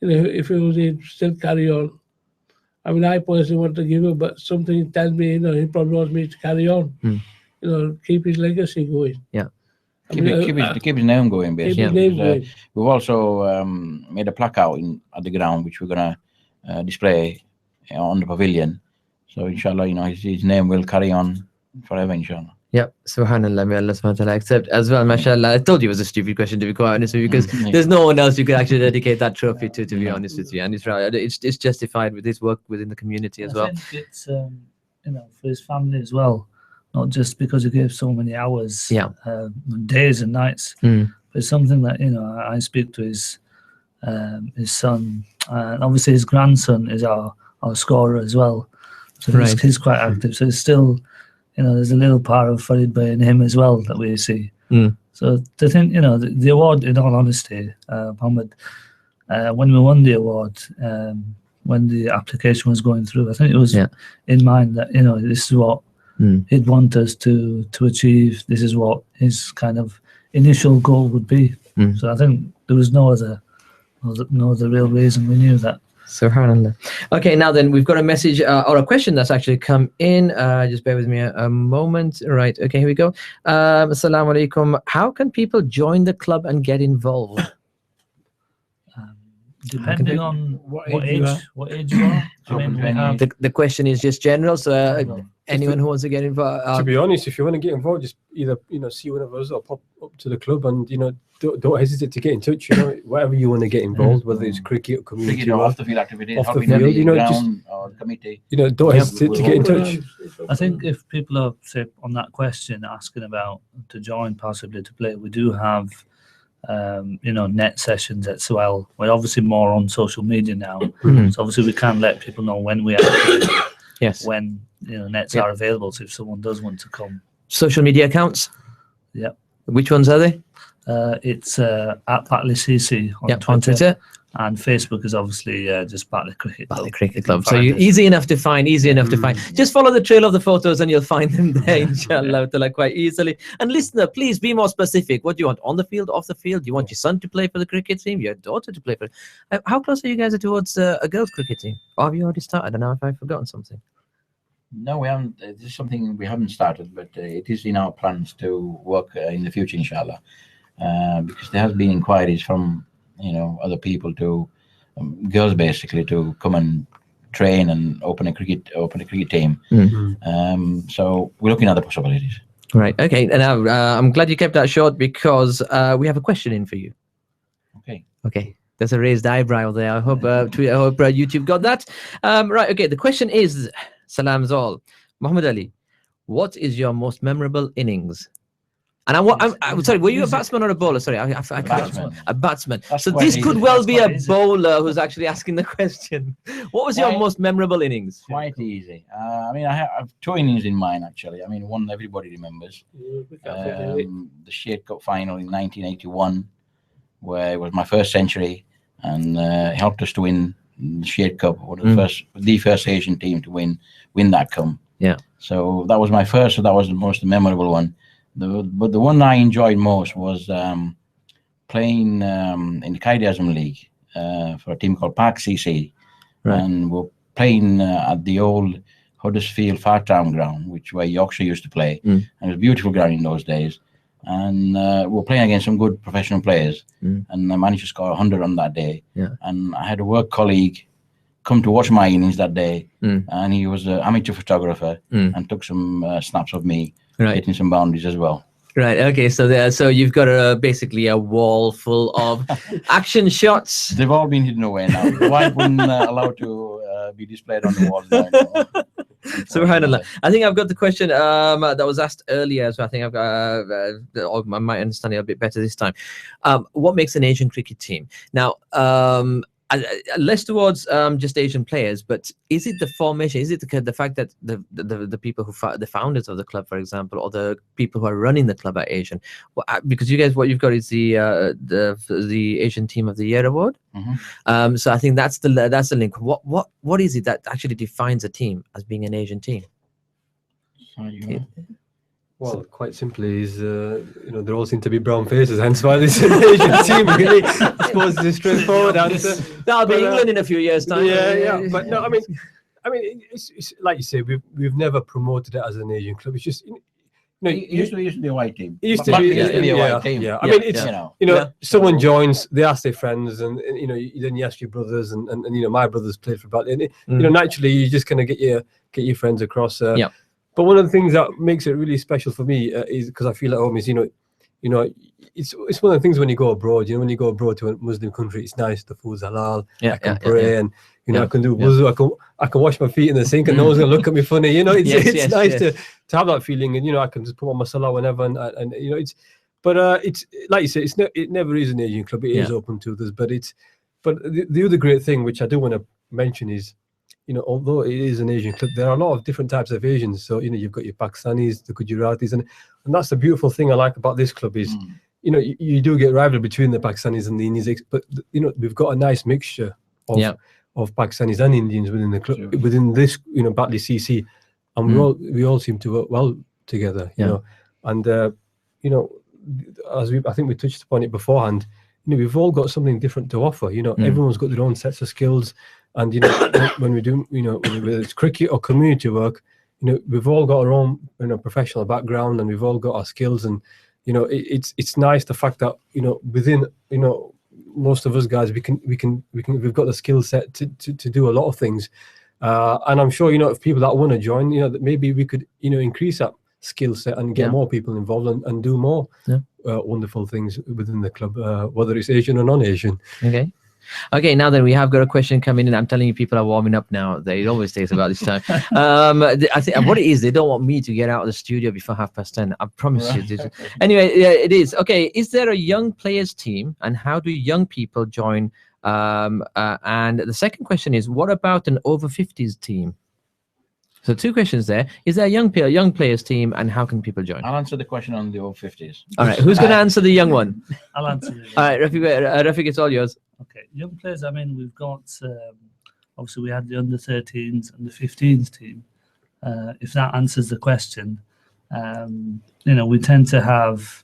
if he was he'd still carry on. I mean, I personally want to give him, but something tells me, he probably wants me to carry on. Keep his legacy going. Yeah. Keep his name going, basically. We've also made a plaque out at the ground, which we're going to display on the pavilion. So inshallah, his name will carry on forever, inshallah. Yep, subhanallah, may Allah subhanahu wa ta'ala accept as well, mashallah. I told you it was a stupid question, to be quite honest with you, because there's no one else you could actually dedicate that trophy to be honest with you. And it's right, it's justified with his work within the community as well. I think it's, for his family as well, not just because he gave so many hours, days and nights, but it's something that, I speak to his son, and obviously his grandson is our scorer as well. So he's quite active. So it's still, there's a little part of Farid Bey in him as well that we see. So to think, the award, in all honesty, Mohammed, when we won the award, when the application was going through, I think it was in mind that, this is what he'd want us to achieve. This is what his kind of initial goal would be. So I think there was no other real reason. We knew that. Subhanallah. Okay, now then, we've got a message or a question that's actually come in. Just bear with me a moment. Right, okay, here we go. Assalamu alaikum. How can people join the club and get involved? Depending on what age you are. I mean, we have... the question is just general, so anyone who wants to get involved. To be honest, if you want to get involved, just either see one of us or pop up to the club, and don't hesitate to get in touch. Whatever you want to get involved, whether it's cricket, community, or off the field activities, off the field, just or committee. Don't hesitate to get in touch. I think if people are, say, on that question asking about to join, possibly to play, we do have net sessions as well. We're obviously more on social media now, so obviously we can't let people know when we actually when nets are available. So if someone does want to come, social media accounts, which ones are they? It's at Batley CC on Twitter. And Facebook is obviously just Batley Cricket Club. Batley Cricket Club. So you're easy enough to find. Just follow the trail of the photos and you'll find them there, inshallah, quite easily. And listener, please be more specific. What do you want? On the field, off the field? Do you want your son to play for the cricket team? Your daughter to play for it? How close are you guys towards a girls' cricket team? Or have you already started? I don't know if I've forgotten something. No, we haven't. This is something we haven't started, but it is in our plans to work in the future, inshallah. Because there has been inquiries from other people to girls basically to come and train and open a cricket team. So we're looking at the possibilities. Right. Okay. And I'm glad you kept that short because we have a question in for you. Okay. Okay. There's a raised eyebrow there. I hope YouTube got that. Right. Okay. The question is, Salam Zol, Muhammad Ali, what is your most memorable innings? And I'm sorry, were you a batsman or a bowler? Sorry, I Batsman. a batsman. That's So quite this easy. could well That's be a quite easy. bowler who's actually asking the question. What was your Quite- most memorable innings? Quite easy. I mean, I have two innings in mind actually. I mean, one everybody remembers. The Shade Cup final in 1981, where it was my first century, and helped us to win the Shade Cup. One of the first Asian team to win that cup. Yeah. So that was my first. So that was the most memorable one. But the one I enjoyed most was playing in the Qaeda League for a team called Batley CC, Right. and we're playing at the old Huddersfield Fartown ground, where Yorkshire used to play. And it was a beautiful ground in those days. And we're playing against some good professional players, and I managed to score 100 on that day. Yeah. And I had a work colleague come to watch my innings that day, and he was an amateur photographer and took some snaps of me hitting some boundaries as well. Right. Okay. So you've got basically a wall full of action shots. They've all been hidden away now. The wife wouldn't allow to be displayed on the walls now anymore. Subhanallah. I think I've got the question that was asked earlier, so I think I've got I might understand it a bit better this time. What makes an Asian cricket team? Now, less towards just Asian players, but is it the formation? Is it the fact that the people the founders of the club, for example, or the people who are running the club are Asian? Well, because you guys, what you've got is the Asian Team of the Year award. So I think that's the link. What is it that actually defines a team as being an Asian team? Well, quite simply is, there all seem to be brown faces, hence why this is an Asian team, really. I suppose it's a straightforward answer. That'll be England in a few years' time. Yeah. But no, I mean, it's like you say, we've never promoted it as an Asian club. It's just, It used to be a white team. It used to be a white team. Yeah. I mean, it's someone joins, they ask their friends, and then you ask your brothers, and my brothers played for Batley, and naturally you just kind of get your friends across. But one of the things that makes it really special for me is because I feel at home is it's one of the things when you go abroad. When you go abroad to a Muslim country, it's nice. The food's halal. I can pray and I can do wuzu. I can wash my feet in the sink and no one's gonna look at me funny. It's nice to have that feeling, and I can just put on my salah whenever, and it's. But it's like you say, it never is an Asian club. It is open to others, but the other great thing which I do want to mention is, although it is an Asian club, there are a lot of different types of Asians. So you've got your Pakistanis, the Gujaratis, and that's the beautiful thing I like about this club is, you do get rivalry between the Pakistanis and the Indians, but we've got a nice mixture of Pakistanis and Indians within the club, within this Batley CC, and we all seem to work well together. And as I think we touched upon it beforehand, we've all got something different to offer. Everyone's got their own sets of skills. And when we do, whether it's cricket or community work, we've all got our own professional background, and we've all got our skills. And it's nice the fact that within most of us guys we've got the skill set to do a lot of things. And I'm sure if people that want to join, that maybe we could increase that skill set and get more people involved and do more wonderful things within the club, whether it's Asian or non-Asian. Okay, now then we have got a question coming in. I'm telling you, people are warming up now. It always takes about this time. I think what it is, they don't want me to get out of the studio before 10:30. I promise you. Anyway, it is. Okay, is there a young players team, and how do young people join? And the second question is, what about an over 50s team? So 2 questions there. Is there a young players team, and how can people join? I'll answer the question on the over 50s. All right, who's going to answer the young one? I'll answer it. All right, Rafiq, it's all yours. Okay, young players. I mean, we've got obviously we had the under 13s and the 15s team. If that answers the question, we tend to have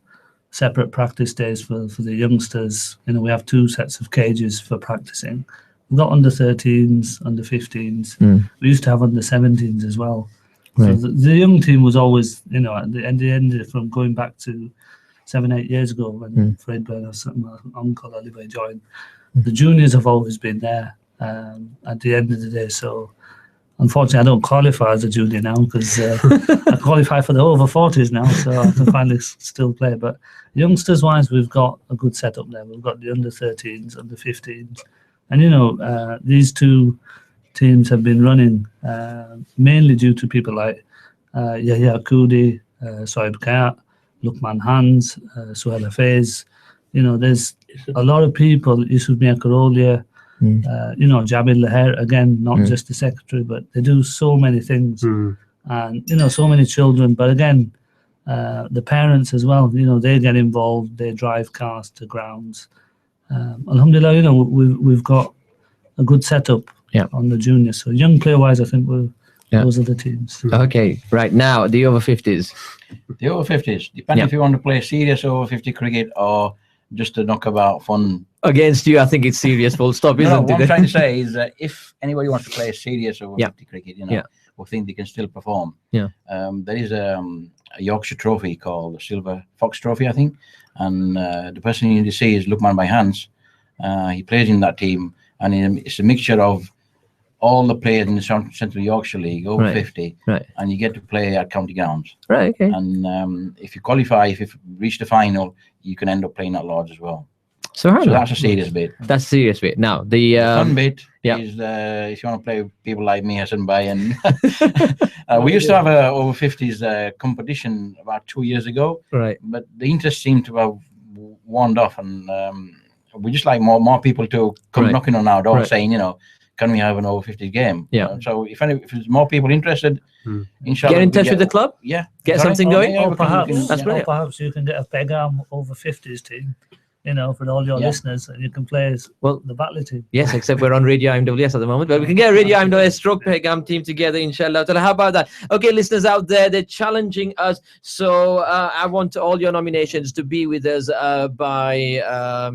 separate practice days for the youngsters. We have 2 sets of cages for practicing. We've got under 13s, under 15s. We used to have under 17s as well. So Right. the young team was always, at the end from going back to 7-8 years ago when Fred Berners and my uncle Oliver joined. The juniors have always been there at the end of the day. So unfortunately, I don't qualify as a junior now because I qualify for the over 40s now, so I can finally still play. But youngsters wise, we've got a good setup there. We've got the under 13s, under 15s, and these two teams have been running mainly due to people like Yahya Koudi, Soeb Kayat, Lukman Hans, Suhail Hafez. There's a lot of people, Yusuf Mia Karolia, Jabil Laher, again, not just the secretary, but they do so many things and, so many children. But again, the parents as well, they get involved, they drive cars to grounds. Alhamdulillah, we've got a good setup on the juniors. So young player-wise, I think those are the teams. Okay, right now, the over 50s. The over 50s, depending if you want to play serious over 50 cricket or just to knock about fun. Against you, I think it's serious, full stop, isn't What it? I'm trying to say is that if anybody wants to play serious over 50 cricket, or think they can still perform, there is a Yorkshire trophy called the Silver Fox Trophy, I think, and the person you need to see is Lukman by Hans. He plays in that team, and it's a mixture of all the players in the Central Yorkshire League over 50, and you get to play at county grounds. Right, okay. And if you qualify, if you reach the final, you can end up playing at Lords as well. So that's a serious bit. That's a serious bit. Now, the fun bit is if you want to play with people like me, Hassan Bhai, and we used to have a over 50s competition about 2 years ago. Right. But the interest seemed to have worn off, and we just like more people to come knocking on our door saying, can we have an over 50s game? So if there's more people interested, inshallah, get in touch with the club. Get something going. Or perhaps, that's brilliant. Perhaps you can get a Pegam over 50s team. For all your listeners, and you can play as the Batley team. Yes, except we're on Radio IMWS at the moment, but we can get a Radio IMWS stroke Pegam team together, inshallah. How about that? Okay, listeners out there, they're challenging us. So I want all your nominations to be with us by,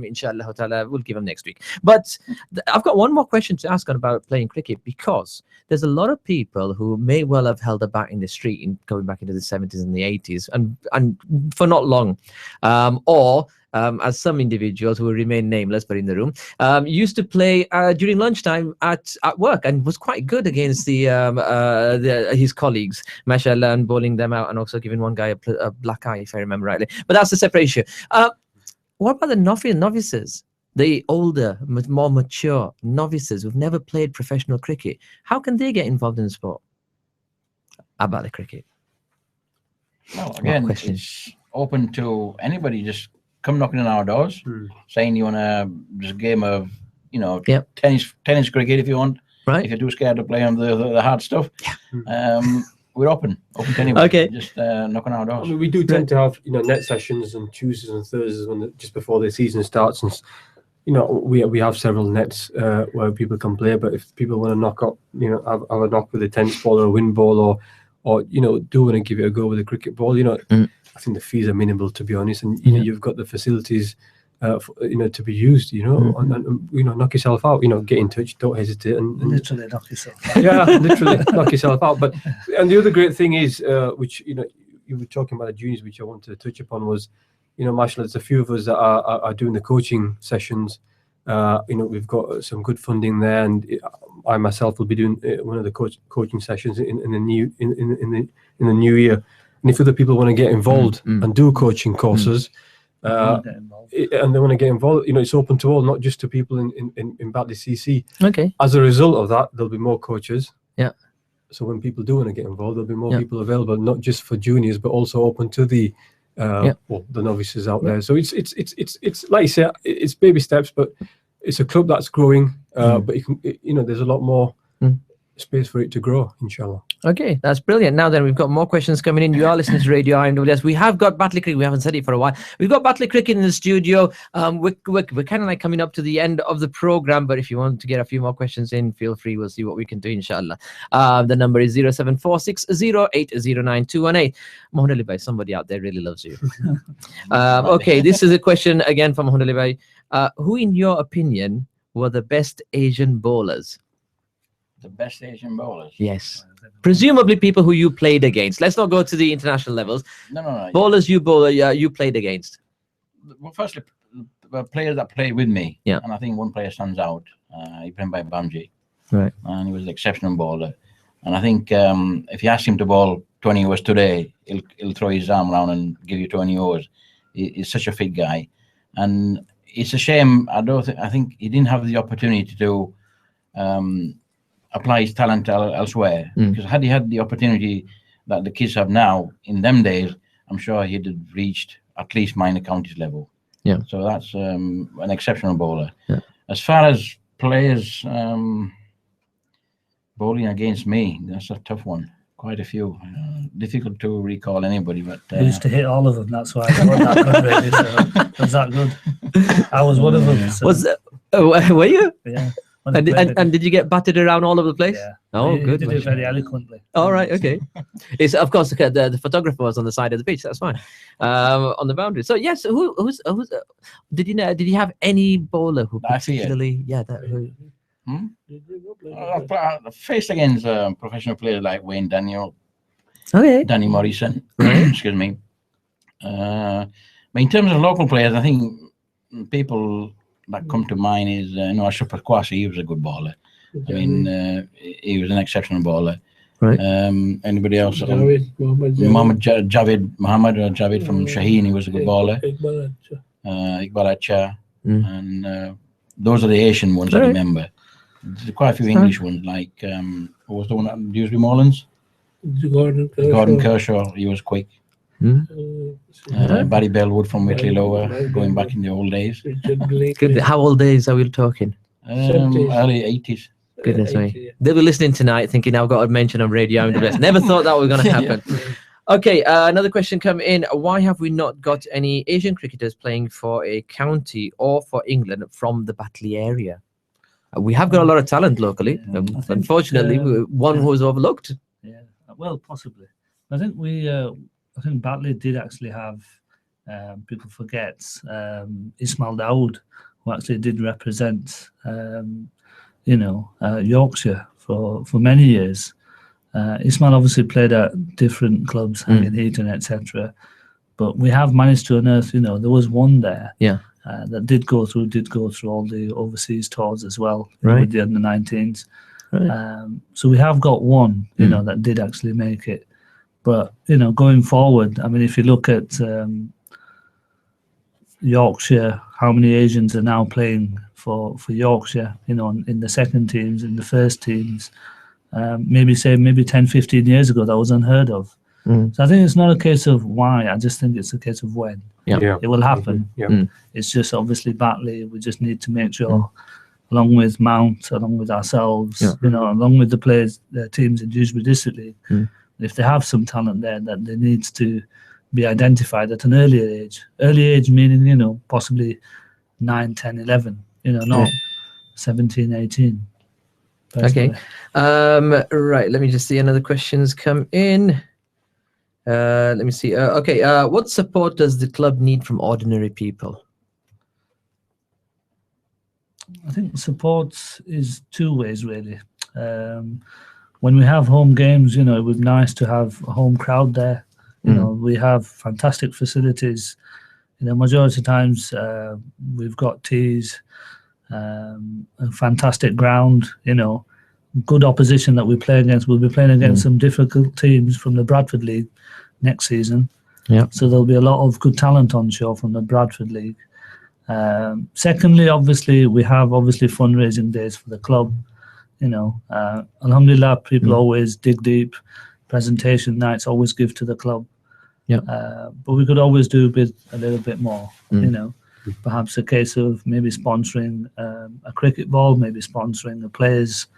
inshallah, we'll give them next week. But I've got one more question to ask on about playing cricket, because there's a lot of people who may well have held a bat in the street in going back into the 70s and the 80s, and for not long, as some individuals who will remain nameless but in the room used to play during lunchtime at work and was quite good against his colleagues, mashallah, and bowling them out and also giving one guy a black eye, if I remember rightly. But that's a separate issue. What about the novices? The older, more mature novices who've never played professional cricket? How can they get involved in the sport? About the cricket? Well, again, it's open to anybody. Just come knocking on our doors, saying you want just a game of, tennis cricket if you want. Right. If you're too scared to play on the hard stuff, we're open to anybody. Okay. Just knock on our doors. I mean, we do tend to have net sessions on Tuesdays and Thursdays just before the season starts, and we have several nets where people can play. But if people want to knock up, have a knock with a tennis ball or a wind ball, or do want to give it a go with a cricket ball, I think the fees are minimal, to be honest, and you've got the facilities, to be used, and knock yourself out. Get in touch, don't hesitate, and Literally knock yourself out. Yeah, literally knock yourself out. But the other great thing is, which you were talking about the juniors, which I wanted to touch upon, was, mashallah, there's a few of us that are doing the coaching sessions. We've got some good funding there, and I myself will be doing one of the coaching sessions in the new year. And if other people want to get involved and do coaching courses, and they want to get involved, it's open to all, not just to people in Batley CC. Okay. As a result of that, there'll be more coaches. Yeah. So when people do want to get involved, there'll be more people available, not just for juniors, but also open to the novices out there. So it's like you say, it's baby steps, but it's a club that's growing. But you can, there's a lot more space for it to grow, inshallah. Okay, that's brilliant. Now then, we've got more questions coming in. You are listening to Radio IMWS. We have got Batley Cricket. We haven't said it for a while. We've got Batley Cricket in the studio. We're kind of like coming up to the end of the program, but if you want to get a few more questions in, feel free. We'll see what we can do, inshallah. The number is 07460809218. Mohammed Ali Bhai, somebody out there really loves you. Okay, this is a question again from Mohammed Ali Bhai. Who, in your opinion, were the best Asian bowlers? The best Asian bowlers? Yes. Presumably people who you played against. Let's not go to the international levels. No. Bowlers you played against. Well, firstly, the players that played with me. Yeah. And I think one player stands out. Ibrahim Bamji. Right. And he was an exceptional bowler. And I think if you ask him to bowl 20 overs today, he'll throw his arm around and give you 20 overs. He's such a fit guy. And it's a shame. I think he didn't have the opportunity to apply his talent elsewhere. Because had he had the opportunity that the kids have now, in them days, I'm sure he'd have reached at least minor counties level. Yeah. So that's an exceptional bowler. Yeah. As far as players bowling against me, that's a tough one. Quite a few. Difficult to recall anybody, but I used to hit all of them. That's why I got that good. Really, so it was that good. I was one of them. So, Were you? yeah. And did you get batted around all over the place? Yeah. Oh, He good. did it very eloquently. All right, okay. It's of course the photographer was on the side of the pitch. That's fine. On the boundary. So yes, who's did you have any bowler who I feared. particularly who, I faced against professional players like Wayne Daniel, Danny Morrison. Excuse me. But in terms of local players, I think people that come to mind is Ashok Kwasi. He was a good bowler. I mean, he was an exceptional bowler. Right. Anybody else? Mohammed Javed from Shaheen. He was a good bowler. Iqbal Acha. And those are the Asian ones I remember. There's quite a few English ones, like what was the one at Dewsbury Moorlands? Gordon Kershaw. He was quick. Barry Bellwood from Whitley Lower, going back in the old days. Good. How old days are we talking? Early 80s. Goodness me. They'll be listening tonight thinking I've got a mention on Radio IMWS. Never thought that was going to happen. Okay, another question come in. Why have we not got any Asian cricketers playing for a county or for England from the Batley area? We have got a lot of talent locally. Unfortunately, one who was overlooked. Yeah, well, possibly. I think I think Batley did actually have, people forget, Ismail Dawood, who actually did represent, Yorkshire for many years. Ismail obviously played at different clubs, Hanging Heaton, etc. But we have managed to unearth, there was one there that did go through all the overseas tours as well, with the under-19s. Right. So we have got one, that did actually make it. But, going forward, I mean, if you look at Yorkshire, how many Asians are now playing for Yorkshire, in the second teams, in the first teams, maybe 10, 15 years ago, that was unheard of. So I think it's not a case of why, I just think it's a case of when. It will happen. It's just obviously Batley, we just need to make sure, along with Mount, along with ourselves, along with the players, the teams in Dewsbury District League, if they have some talent there, that they needs to be identified at an earlier age. Early age meaning, possibly 9, 10, 11, not 17, 18. Personally. Okay. Right. Let me just see another questions come in. Let me see. What support does the club need from ordinary people? I think support is two ways, really. When we have home games, it was nice to have a home crowd there. We have fantastic facilities. Majority of times we've got tees, a fantastic ground, good opposition that we play against. We'll be playing against some difficult teams from the Bradford League next season. So there'll be a lot of good talent on show from the Bradford League. Secondly, obviously, we have fundraising days for the club. Alhamdulillah, people always dig deep. Presentation nights always give to the club. But we could always do a little bit more. Perhaps a case of maybe sponsoring a cricket ball, maybe sponsoring the players.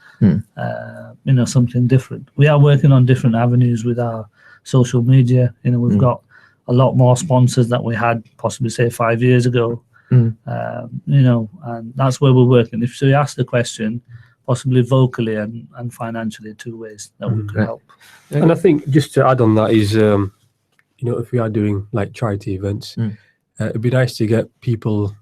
Something different. We are working on different avenues with our social media. We've got a lot more sponsors that we had possibly say 5 years ago. And that's where we're working. If so, you ask the question, possibly vocally and financially, two ways that we could help. And I think just to add on that is, if we are doing like charity events, it'd be nice to get people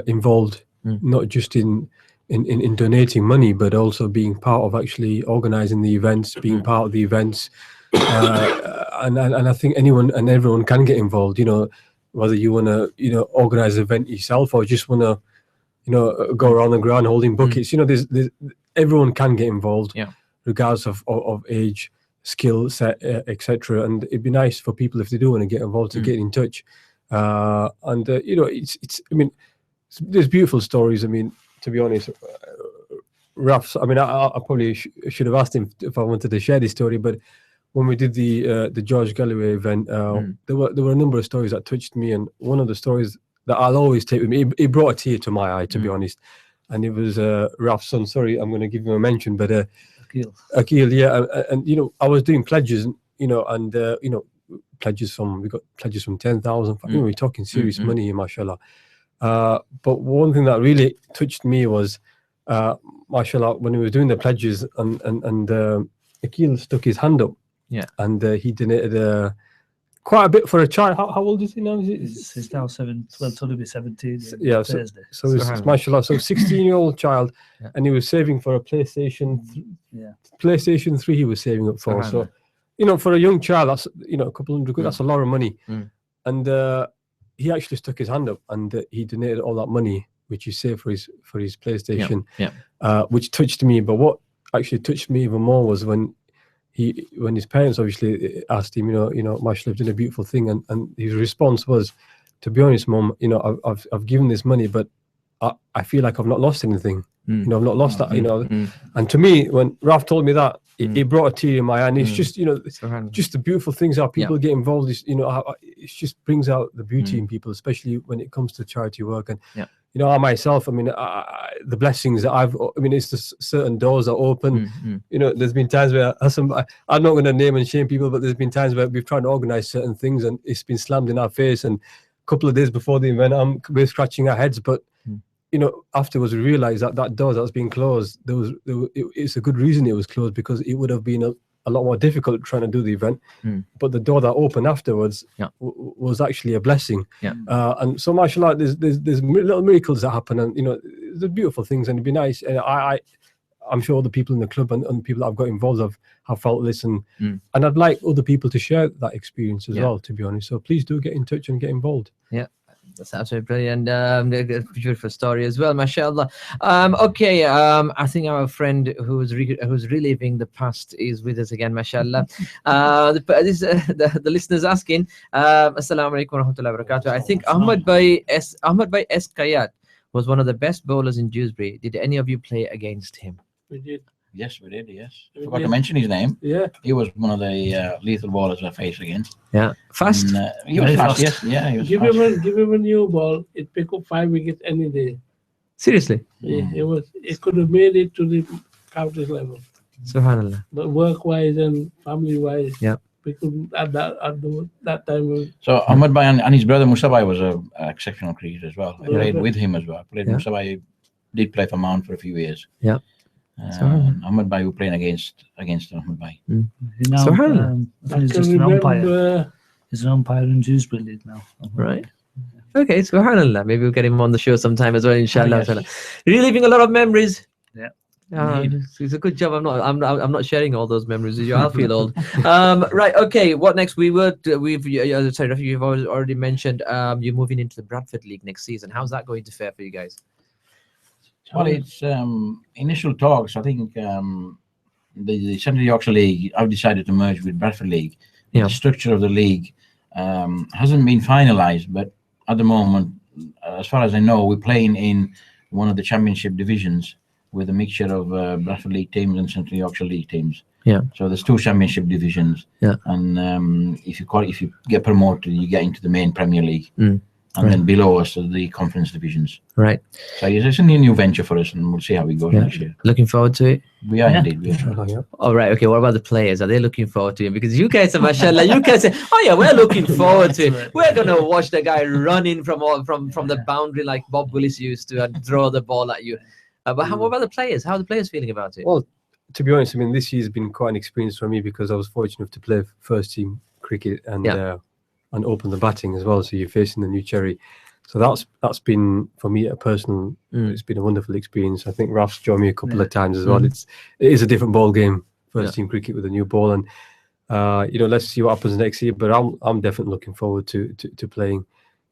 involved, not just in in donating money, but also being part of actually organizing the events, being part of the events. And I think anyone and everyone can get involved, you know, whether you want to, you know, organize an event yourself or just want to, you know, go around the ground holding buckets. You know, there's everyone can get involved, regardless of age, skill set, etc. And it'd be nice for people, if they do want to get involved, to get in touch. You know, it's I mean, there's beautiful stories. I mean, to be honest, Raf's, I mean, I probably should have asked him if I wanted to share this story, but when we did the George Galloway event, there were a number of stories that touched me, and one of the stories that I'll always take with me, it brought a tear to my eye, to be honest, and it was Raf's son. Sorry, I'm going to give him a mention, but Akil, yeah, and you know, I was doing pledges, you know, and you know, we got pledges from 10,000. You know, we're talking serious money here, mashallah. But one thing that really touched me was, mashallah, when he was doing the pledges, and Akil stuck his hand up. Yeah. And he donated quite a bit for a child. How old is he now? He's now 7, well, to be 17. Yeah, Thursday. So it's mashallah. So 16-year-old child, and he was saving for a PlayStation 3 he was saving up for. So, you know, for a young child, that's, you know, a couple hundred quid, that's a lot of money. And he actually stuck his hand up, and he donated all that money, which he saved for his PlayStation, which touched me. But what actually touched me even more was when his parents obviously asked him, you know, mashallah, done a beautiful thing, and his response was, to be honest, Mum, you know, I've given this money, but I feel like I've not lost anything. You know, I've not lost that. You know, and to me, when Raf told me that, it brought a tear in my eye. And it's just, you know, just the beautiful things how people get involved. Is, you know, how it just brings out the beauty in people, especially when it comes to charity work. And you know, I myself, I mean, the blessings that it's just certain doors are open. You know, there's been times where I'm not going to name and shame people, but there's been times where we've tried to organize certain things and it's been slammed in our face. And a couple of days before the event, we're scratching our heads. But, you know, afterwards we realized that door that was being closed, it's a good reason it was closed, because it would have been a lot more difficult trying to do the event. But the door that opened afterwards was actually a blessing. And so mashallah, there's little miracles that happen, and you know, the beautiful things, and it'd be nice. And I'm sure the people in the club and people that I've got involved have felt this, and I'd like other people to share that experience as well, to be honest. So please do get in touch and get involved. That's absolutely brilliant. Beautiful story as well, mashallah. Okay, I think our friend who's reliving the past is with us again, mashallah. The listeners asking, Assalamu alaikum wa rahmatullahi wa barakatuh. I think Ahmad Bhai S. Kayat was one of the best bowlers in Dewsbury. Did any of you play against him? We did. Yes, we did. Yes, forgot to mention his name. Yeah, he was one of the lethal bowlers I faced against. Yeah, fast. And, he was fast. Yes, yeah, he was fast. Give him a new ball, it pick up 5 wickets any day. Seriously? Yeah, it could have made it to the counties level. Subhanallah. But work-wise and family-wise, we couldn't at that time. So Ahmad Bhai and his brother Musa Bhai was an exceptional cricketer as well. I played with him as well. Musa Bhai did play for Mount for a few years. Yeah. Ahmad Bhai were playing against Ahmad Bhai. He's just an umpire. He's an umpire in Dewsbury League now. Right. Okay, subhanallah. Maybe we'll get him on the show sometime as well, inshallah. Reliving a lot of memories. It's a good job. I'm not sharing all those memories with you. I'll feel old. Right. Okay. What next? You've already mentioned you're moving into the Bradford League next season. How's that going to fare for you guys? Well, it's initial talks. I think the Central Yorkshire League, I've decided to merge with Bradford League. The structure of the league hasn't been finalised, but at the moment, as far as I know, we're playing in one of the championship divisions with a mixture of Bradford League teams and Central Yorkshire League teams. So there's 2 championship divisions. And if you get promoted, you get into the main Premier League. And then below us are the conference divisions. Right. So it's a new venture for us, and we'll see how we go next year. Looking forward to it? We are indeed. We are. All right. Okay. What about the players? Are they looking forward to it? Because you guys are, mashallah, you guys say, oh yeah, we're looking forward to it. We're going to watch the guy running from the boundary like Bob Willis used to and throw the ball at you. But what about the players? How are the players feeling about it? Well, to be honest, I mean, this year's been quite an experience for me because I was fortunate to play first team cricket and open the batting as well. So you're facing the new Cherry. So that's been for me a personal. It's been a wonderful experience. I think Raf's joined me a couple of times as well. It is a different ball game, first team cricket with a new ball, and let's see what happens next year. But I'm definitely looking forward to playing.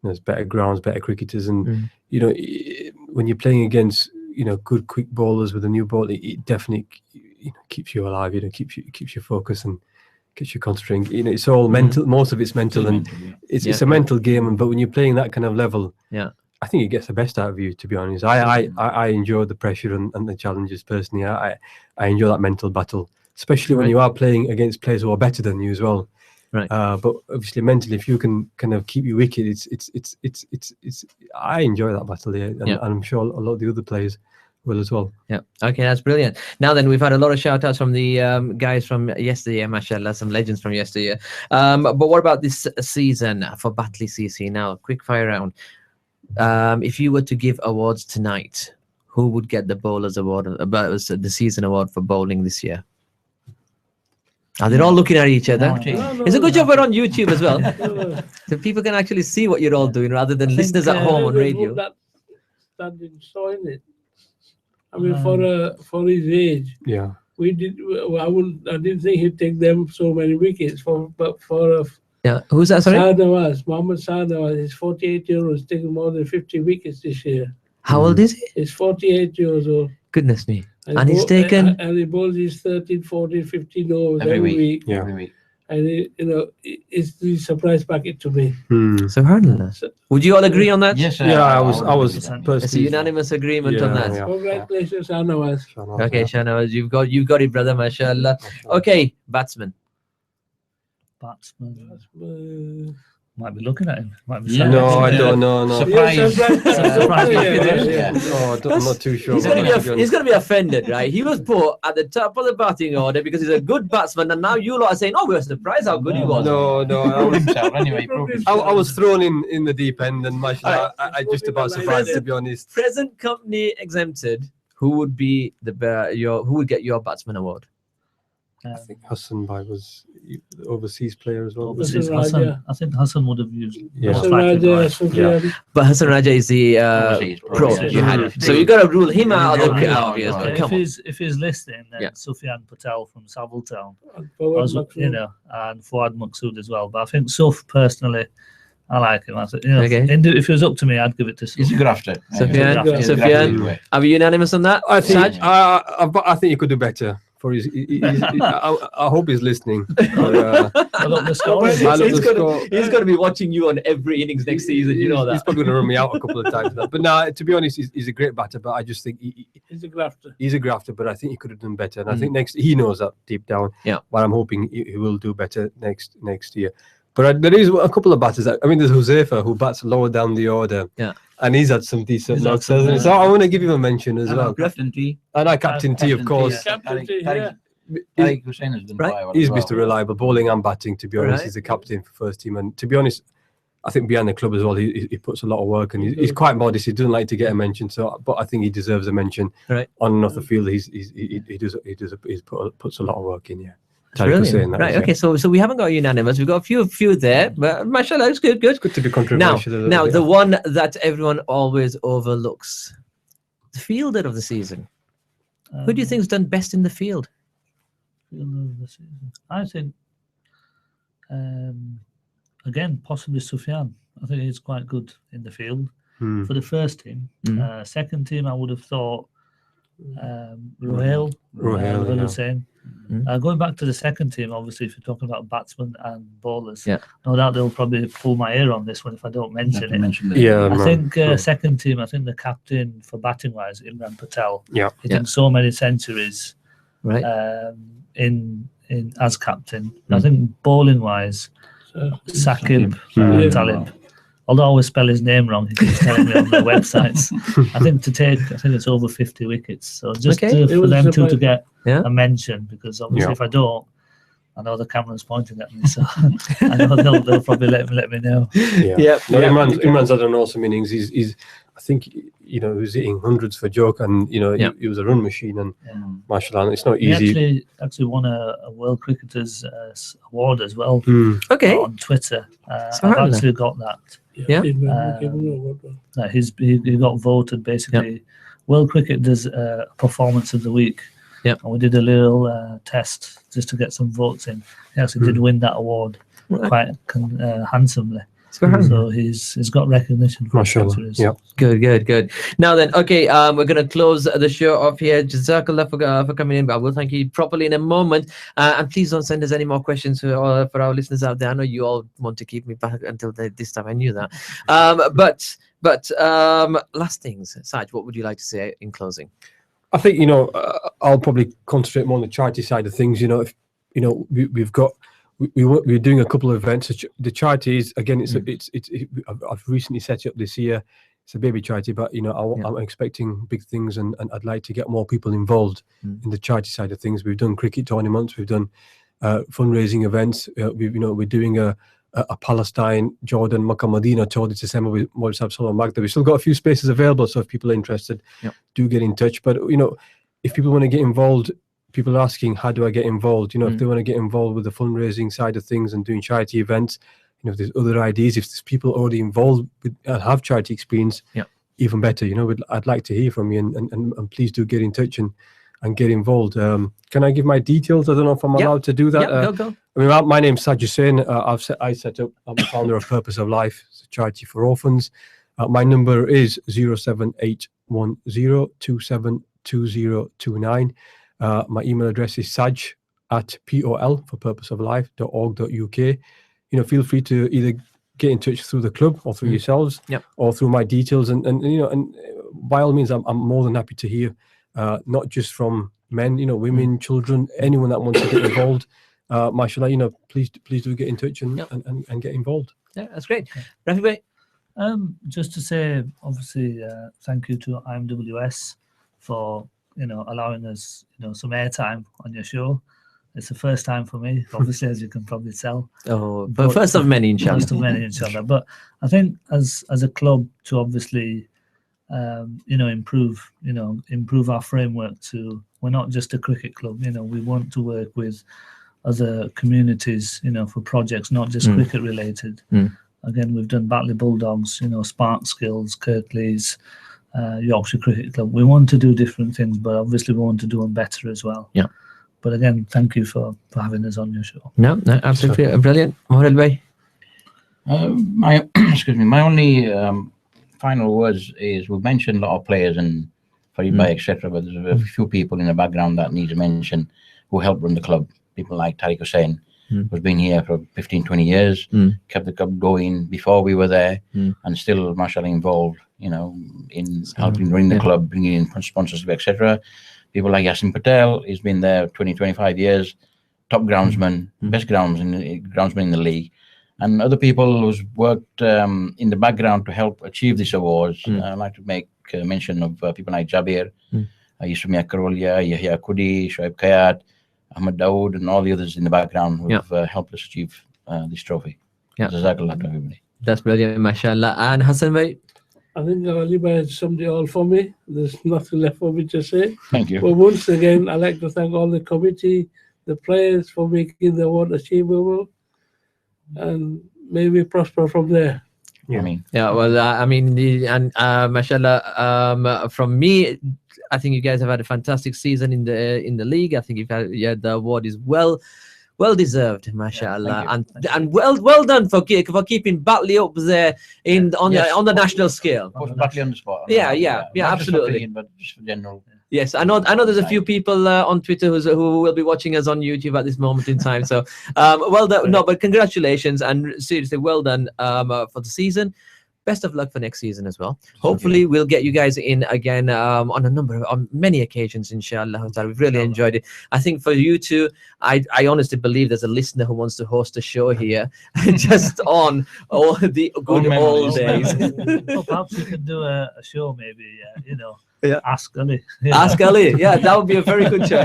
There's better grounds, better cricketers, and when you're playing against good quick bowlers with a new ball, it definitely keeps you alive. Keeps you focused and keeps you concentrating. It's all mental. Most of it's mental, and it's a mental game. But when you're playing that kind of level, I think it gets the best out of you. To be honest, I enjoy the pressure and the challenges personally. I enjoy that mental battle, especially when you are playing against players who are better than you as well. Right. But obviously, mentally, if you can kind of keep your wicket, it's. I enjoy that battle here, and I'm sure a lot of the other players will as well. Yeah. Okay, that's brilliant. Now then, we've had a lot of shout outs from the guys from yesteryear, mashallah, some legends from yesteryear. But what about this season for Batley CC? Now, quick fire round. If you were to give awards tonight, who would get the bowlers award, the season award for bowling this year? They're all looking at each other. It's a good job we're on YouTube as well. So people can actually see what you're all doing rather than listeners at home on radio. Standing showing it. I mean, for his age, we did. I didn't think he'd take them so many wickets. Who's that? Sorry, Mohammad Sarnawaz. He's 48 years old. He's taken more than 50 wickets this year. How old is he? He's 48 years old. Goodness me. And he's taken. And he bowls his 13, 14, 15 overs every week. Every week. And it's the surprise packet to me. So, would you all agree on that? Yes, I was. It's a unanimous agreement on that. Congratulations, Sarnawaz. Okay, Sarnawaz, you've got it, brother, mashallah. Okay, batsman. Might be looking at him. Might be No, I don't know. No. Surprise. I'm not too sure. He's going to be offended, right? He was put at the top of the batting order because he's a good batsman, and now you lot are saying, "Oh, we're surprised how good he was." No. I was thrown in the deep end, and I just about surprised, to be honest. Present company exempted. Who would be who would get your batsman award? I think Hassan Bhai was the overseas player as well. Overseas Hassan. I think Hassan would have used. But Hassan Raja is the pro. So you got to rule him out of the If he's listening, then Sufyan Patel from Saviltown, and Fuad Maqsood as well. But I think Suf personally, I like him. I said, if it was up to me, I'd give it to Suf. He's a grafter. Sufyan, are we unanimous on that? I think he could do better. For his, I hope he's listening. He's going to be watching you on every innings next season. You know that. He's probably going to run me out a couple of times. But no, to be honest, he's a great batter. But I just think he's a grafter. He's a grafter, but I think he could have done better. And I think he knows that deep down. Yeah. But I'm hoping he will do better next year. But there is a couple of batters. There's Huzaifa who bats lower down the order. Yeah. And he's had some decent knocks. So I want to give him a mention as well. Captain T. And Captain T, of course. Captain T, yeah. Tariq Hussain has done quite well. He's Mr. Reliable, bowling and batting, to be honest. He's the captain for first team. And to be honest, I think behind the club as well, he puts a lot of work, and he's quite modest. He doesn't like to get a mention, but I think he deserves a mention. Right. On and off the field, he puts a lot of work in, Right. Okay. So we haven't got unanimous. We've got a few there, but mashallah, it's good. It's good to be controversial. Now the one that everyone always overlooks, the fielder of the season. Who do you think's done best in the field? I think, again, possibly Sufyan. I think he's quite good in the field for the first team. Second team, I would have thought Ruhail Hussain. Going back to the second team, obviously, if you're talking about batsmen and bowlers, no doubt they'll probably pull my ear on this one if I don't mention it. I think second team, I think the captain for batting wise, Imran Patel, hitting so many centuries, right? In as captain, I think bowling wise, Saqib Talib. Although I always spell his name wrong, he keeps telling me on their websites. I think it's over 50 wickets. So just for them two to get a mention, because obviously if I don't, I know the camera's pointing at me, so I know they'll probably let me know. Imran's had an awesome innings. He's I think he was hitting hundreds for joke, and he was a run machine, and mashallah, it's not easy. He actually won a World Cricketers Award as well. Okay. On Twitter, I've actually got that. Yeah. He got voted basically. World Cricket does performance of the week. Yeah. And we did a little test just to get some votes in. He actually did win that award quite handsomely. So he's got recognition for Mashallah. Yeah. Good. Now then, okay, we're going to close the show off here. Jazakallah for coming in. But we'll thank you properly in a moment. And please don't send us any more questions for our listeners out there. I know you all want to keep me back until this time. I knew that. But last things, Saj, what would you like to say in closing? I think I'll probably concentrate more on the charity side of things. If we've got we're doing a couple of events. The charity is again, I've recently set it up this year. It's a baby charity, but I'm expecting big things, and I'd like to get more people involved in the charity side of things. We've done cricket tournaments, we've done fundraising events. We're doing a Palestine, Jordan, Makkah, Medina tour this December with Maulid Salam Magda. We've still got a few spaces available, so if people are interested, do get in touch. But if people want to get involved, people are asking, how do I get involved? If they want to get involved with the fundraising side of things and doing charity events, if there's other ideas, if there's people already involved with and have charity experience, even better. I'd like to hear from you, and please do get in touch and get involved. Can I give my details? I don't know if I'm allowed to do that. Go. I mean, my name's Saj Hussain. I set up. I'm the founder of Purpose of Life. It's a charity for orphans. My number is 07810272029. My email address is saj@pol for purposeoflife.org.uk. Feel free to either get in touch through the club or through yourselves, or through my details. And by all means, I'm more than happy to hear, not just from men, women, children, anyone that wants to get involved. Mashallah, please do get in touch and get involved. Yeah, that's great. Rafi bhai? Just to say, obviously, thank you to IMWS for allowing us some airtime on your show. It's the first time for me, obviously, as you can probably tell. But first of many, inshallah. First of many, inshallah. But I think as a club to obviously improve our framework to, we're not just a cricket club. We want to work with other communities, for projects, not just cricket related. Again, we've done Batley Bulldogs, Spark Skills, Kirklees, Yorkshire Cricket Club. We want to do different things, but obviously we want to do them better as well. Yeah. But again, thank you for having us on your show. No, absolutely brilliant. Mohammed bhai? My only final words is, we've mentioned a lot of players and Farid bhai, etc., but there's a few people in the background that need to mention who help run the club. People like Tariq Hussain, who's been here for 15, 20 years, kept the club going before we were there, and still, mashallah, involved, in helping run the club, bringing in sponsors, etc. People like Yasin Patel, he's been there 20, 25 years, top groundsman, best groundsman in the league. And other people who's worked in the background to help achieve these awards. I'd like to make mention of people like Jabir, Yusuf Karolia, Yahya Kudi, Shoaib Kayat, Ahmed Dawood, and all the others in the background who have helped us achieve this trophy. Jazakallah to everybody. That's brilliant, mashallah. And Hassan bhai? I think Ali bhai has summed it all for me. There's nothing left for me to say. Thank you. But once again, I'd like to thank all the committee, the players, for making the award achievable, and may we prosper from there. Mashallah, from me, I think you guys have had a fantastic season in the league. I think the award is well deserved, mashallah, and well done for keeping Batley up there on the national scale. Put Batley on the spot. Yeah, absolutely. But just for general. Yes, I know. There's a few people on Twitter who will be watching us on YouTube at this moment in time. So, well done. No, but congratulations, and seriously, well done for the season. Best of luck for next season as well. Hopefully, we'll get you guys in again on many occasions, inshallah. We've really enjoyed it. I think for you two, I honestly believe there's a listener who wants to host a show here, just on all the good old days. So perhaps we could do a show, maybe. Ask Ali. Ask Ali. Yeah, that would be a very good show.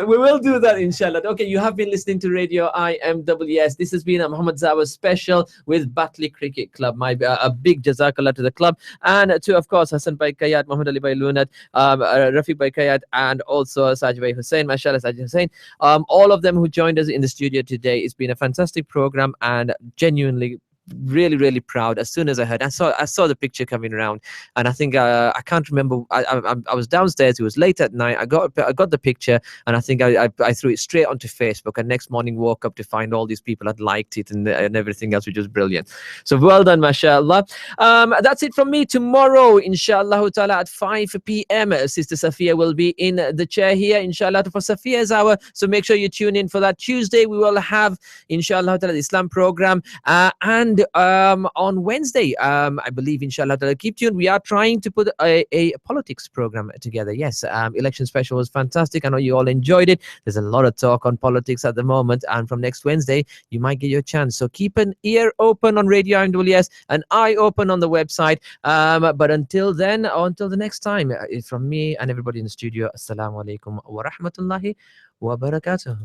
We will do that, inshallah. Okay, you have been listening to Radio IMWS. This has been a Muhammad Zawa special with Batley Cricket Club. A big jazakallah to the club, and to, of course, Hassan bhai Kayat, Muhammad Ali bhai Lunat, Rafiq bhai Kayat, and also Saj bhai Hussain, mashallah, Saj Hussain. All of them who joined us in the studio today. It's been a fantastic program, and genuinely really, really proud as soon as I heard. I saw the picture coming around, and I think I can't remember. I was downstairs. It was late at night. I got the picture, and I think I threw it straight onto Facebook. And next morning, woke up to find all these people had liked it and everything else, which was brilliant. So well done, mashallah. That's it from me. Tomorrow, inshallah ta'ala, at 5 p.m. Sister Safiya will be in the chair here, inshallah, for Safiya's hour. So make sure you tune in for that. Tuesday, we will have, inshallah ta'ala, the Islam program. And on Wednesday, I believe, inshallah ta'ala, keep tuned. We are trying to put a politics program together. Yes, election special was fantastic. I know you all enjoyed it. There's a lot of talk on politics at the moment. And from next Wednesday, you might get your chance. So keep an ear open on Radio IMWS, an eye open on the website. But until then, or until the next time, from me and everybody in the studio, Assalamu alaikum wa rahmatullahi wa barakatuh.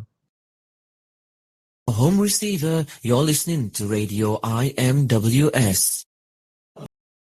Home receiver, you're listening to Radio IMWS.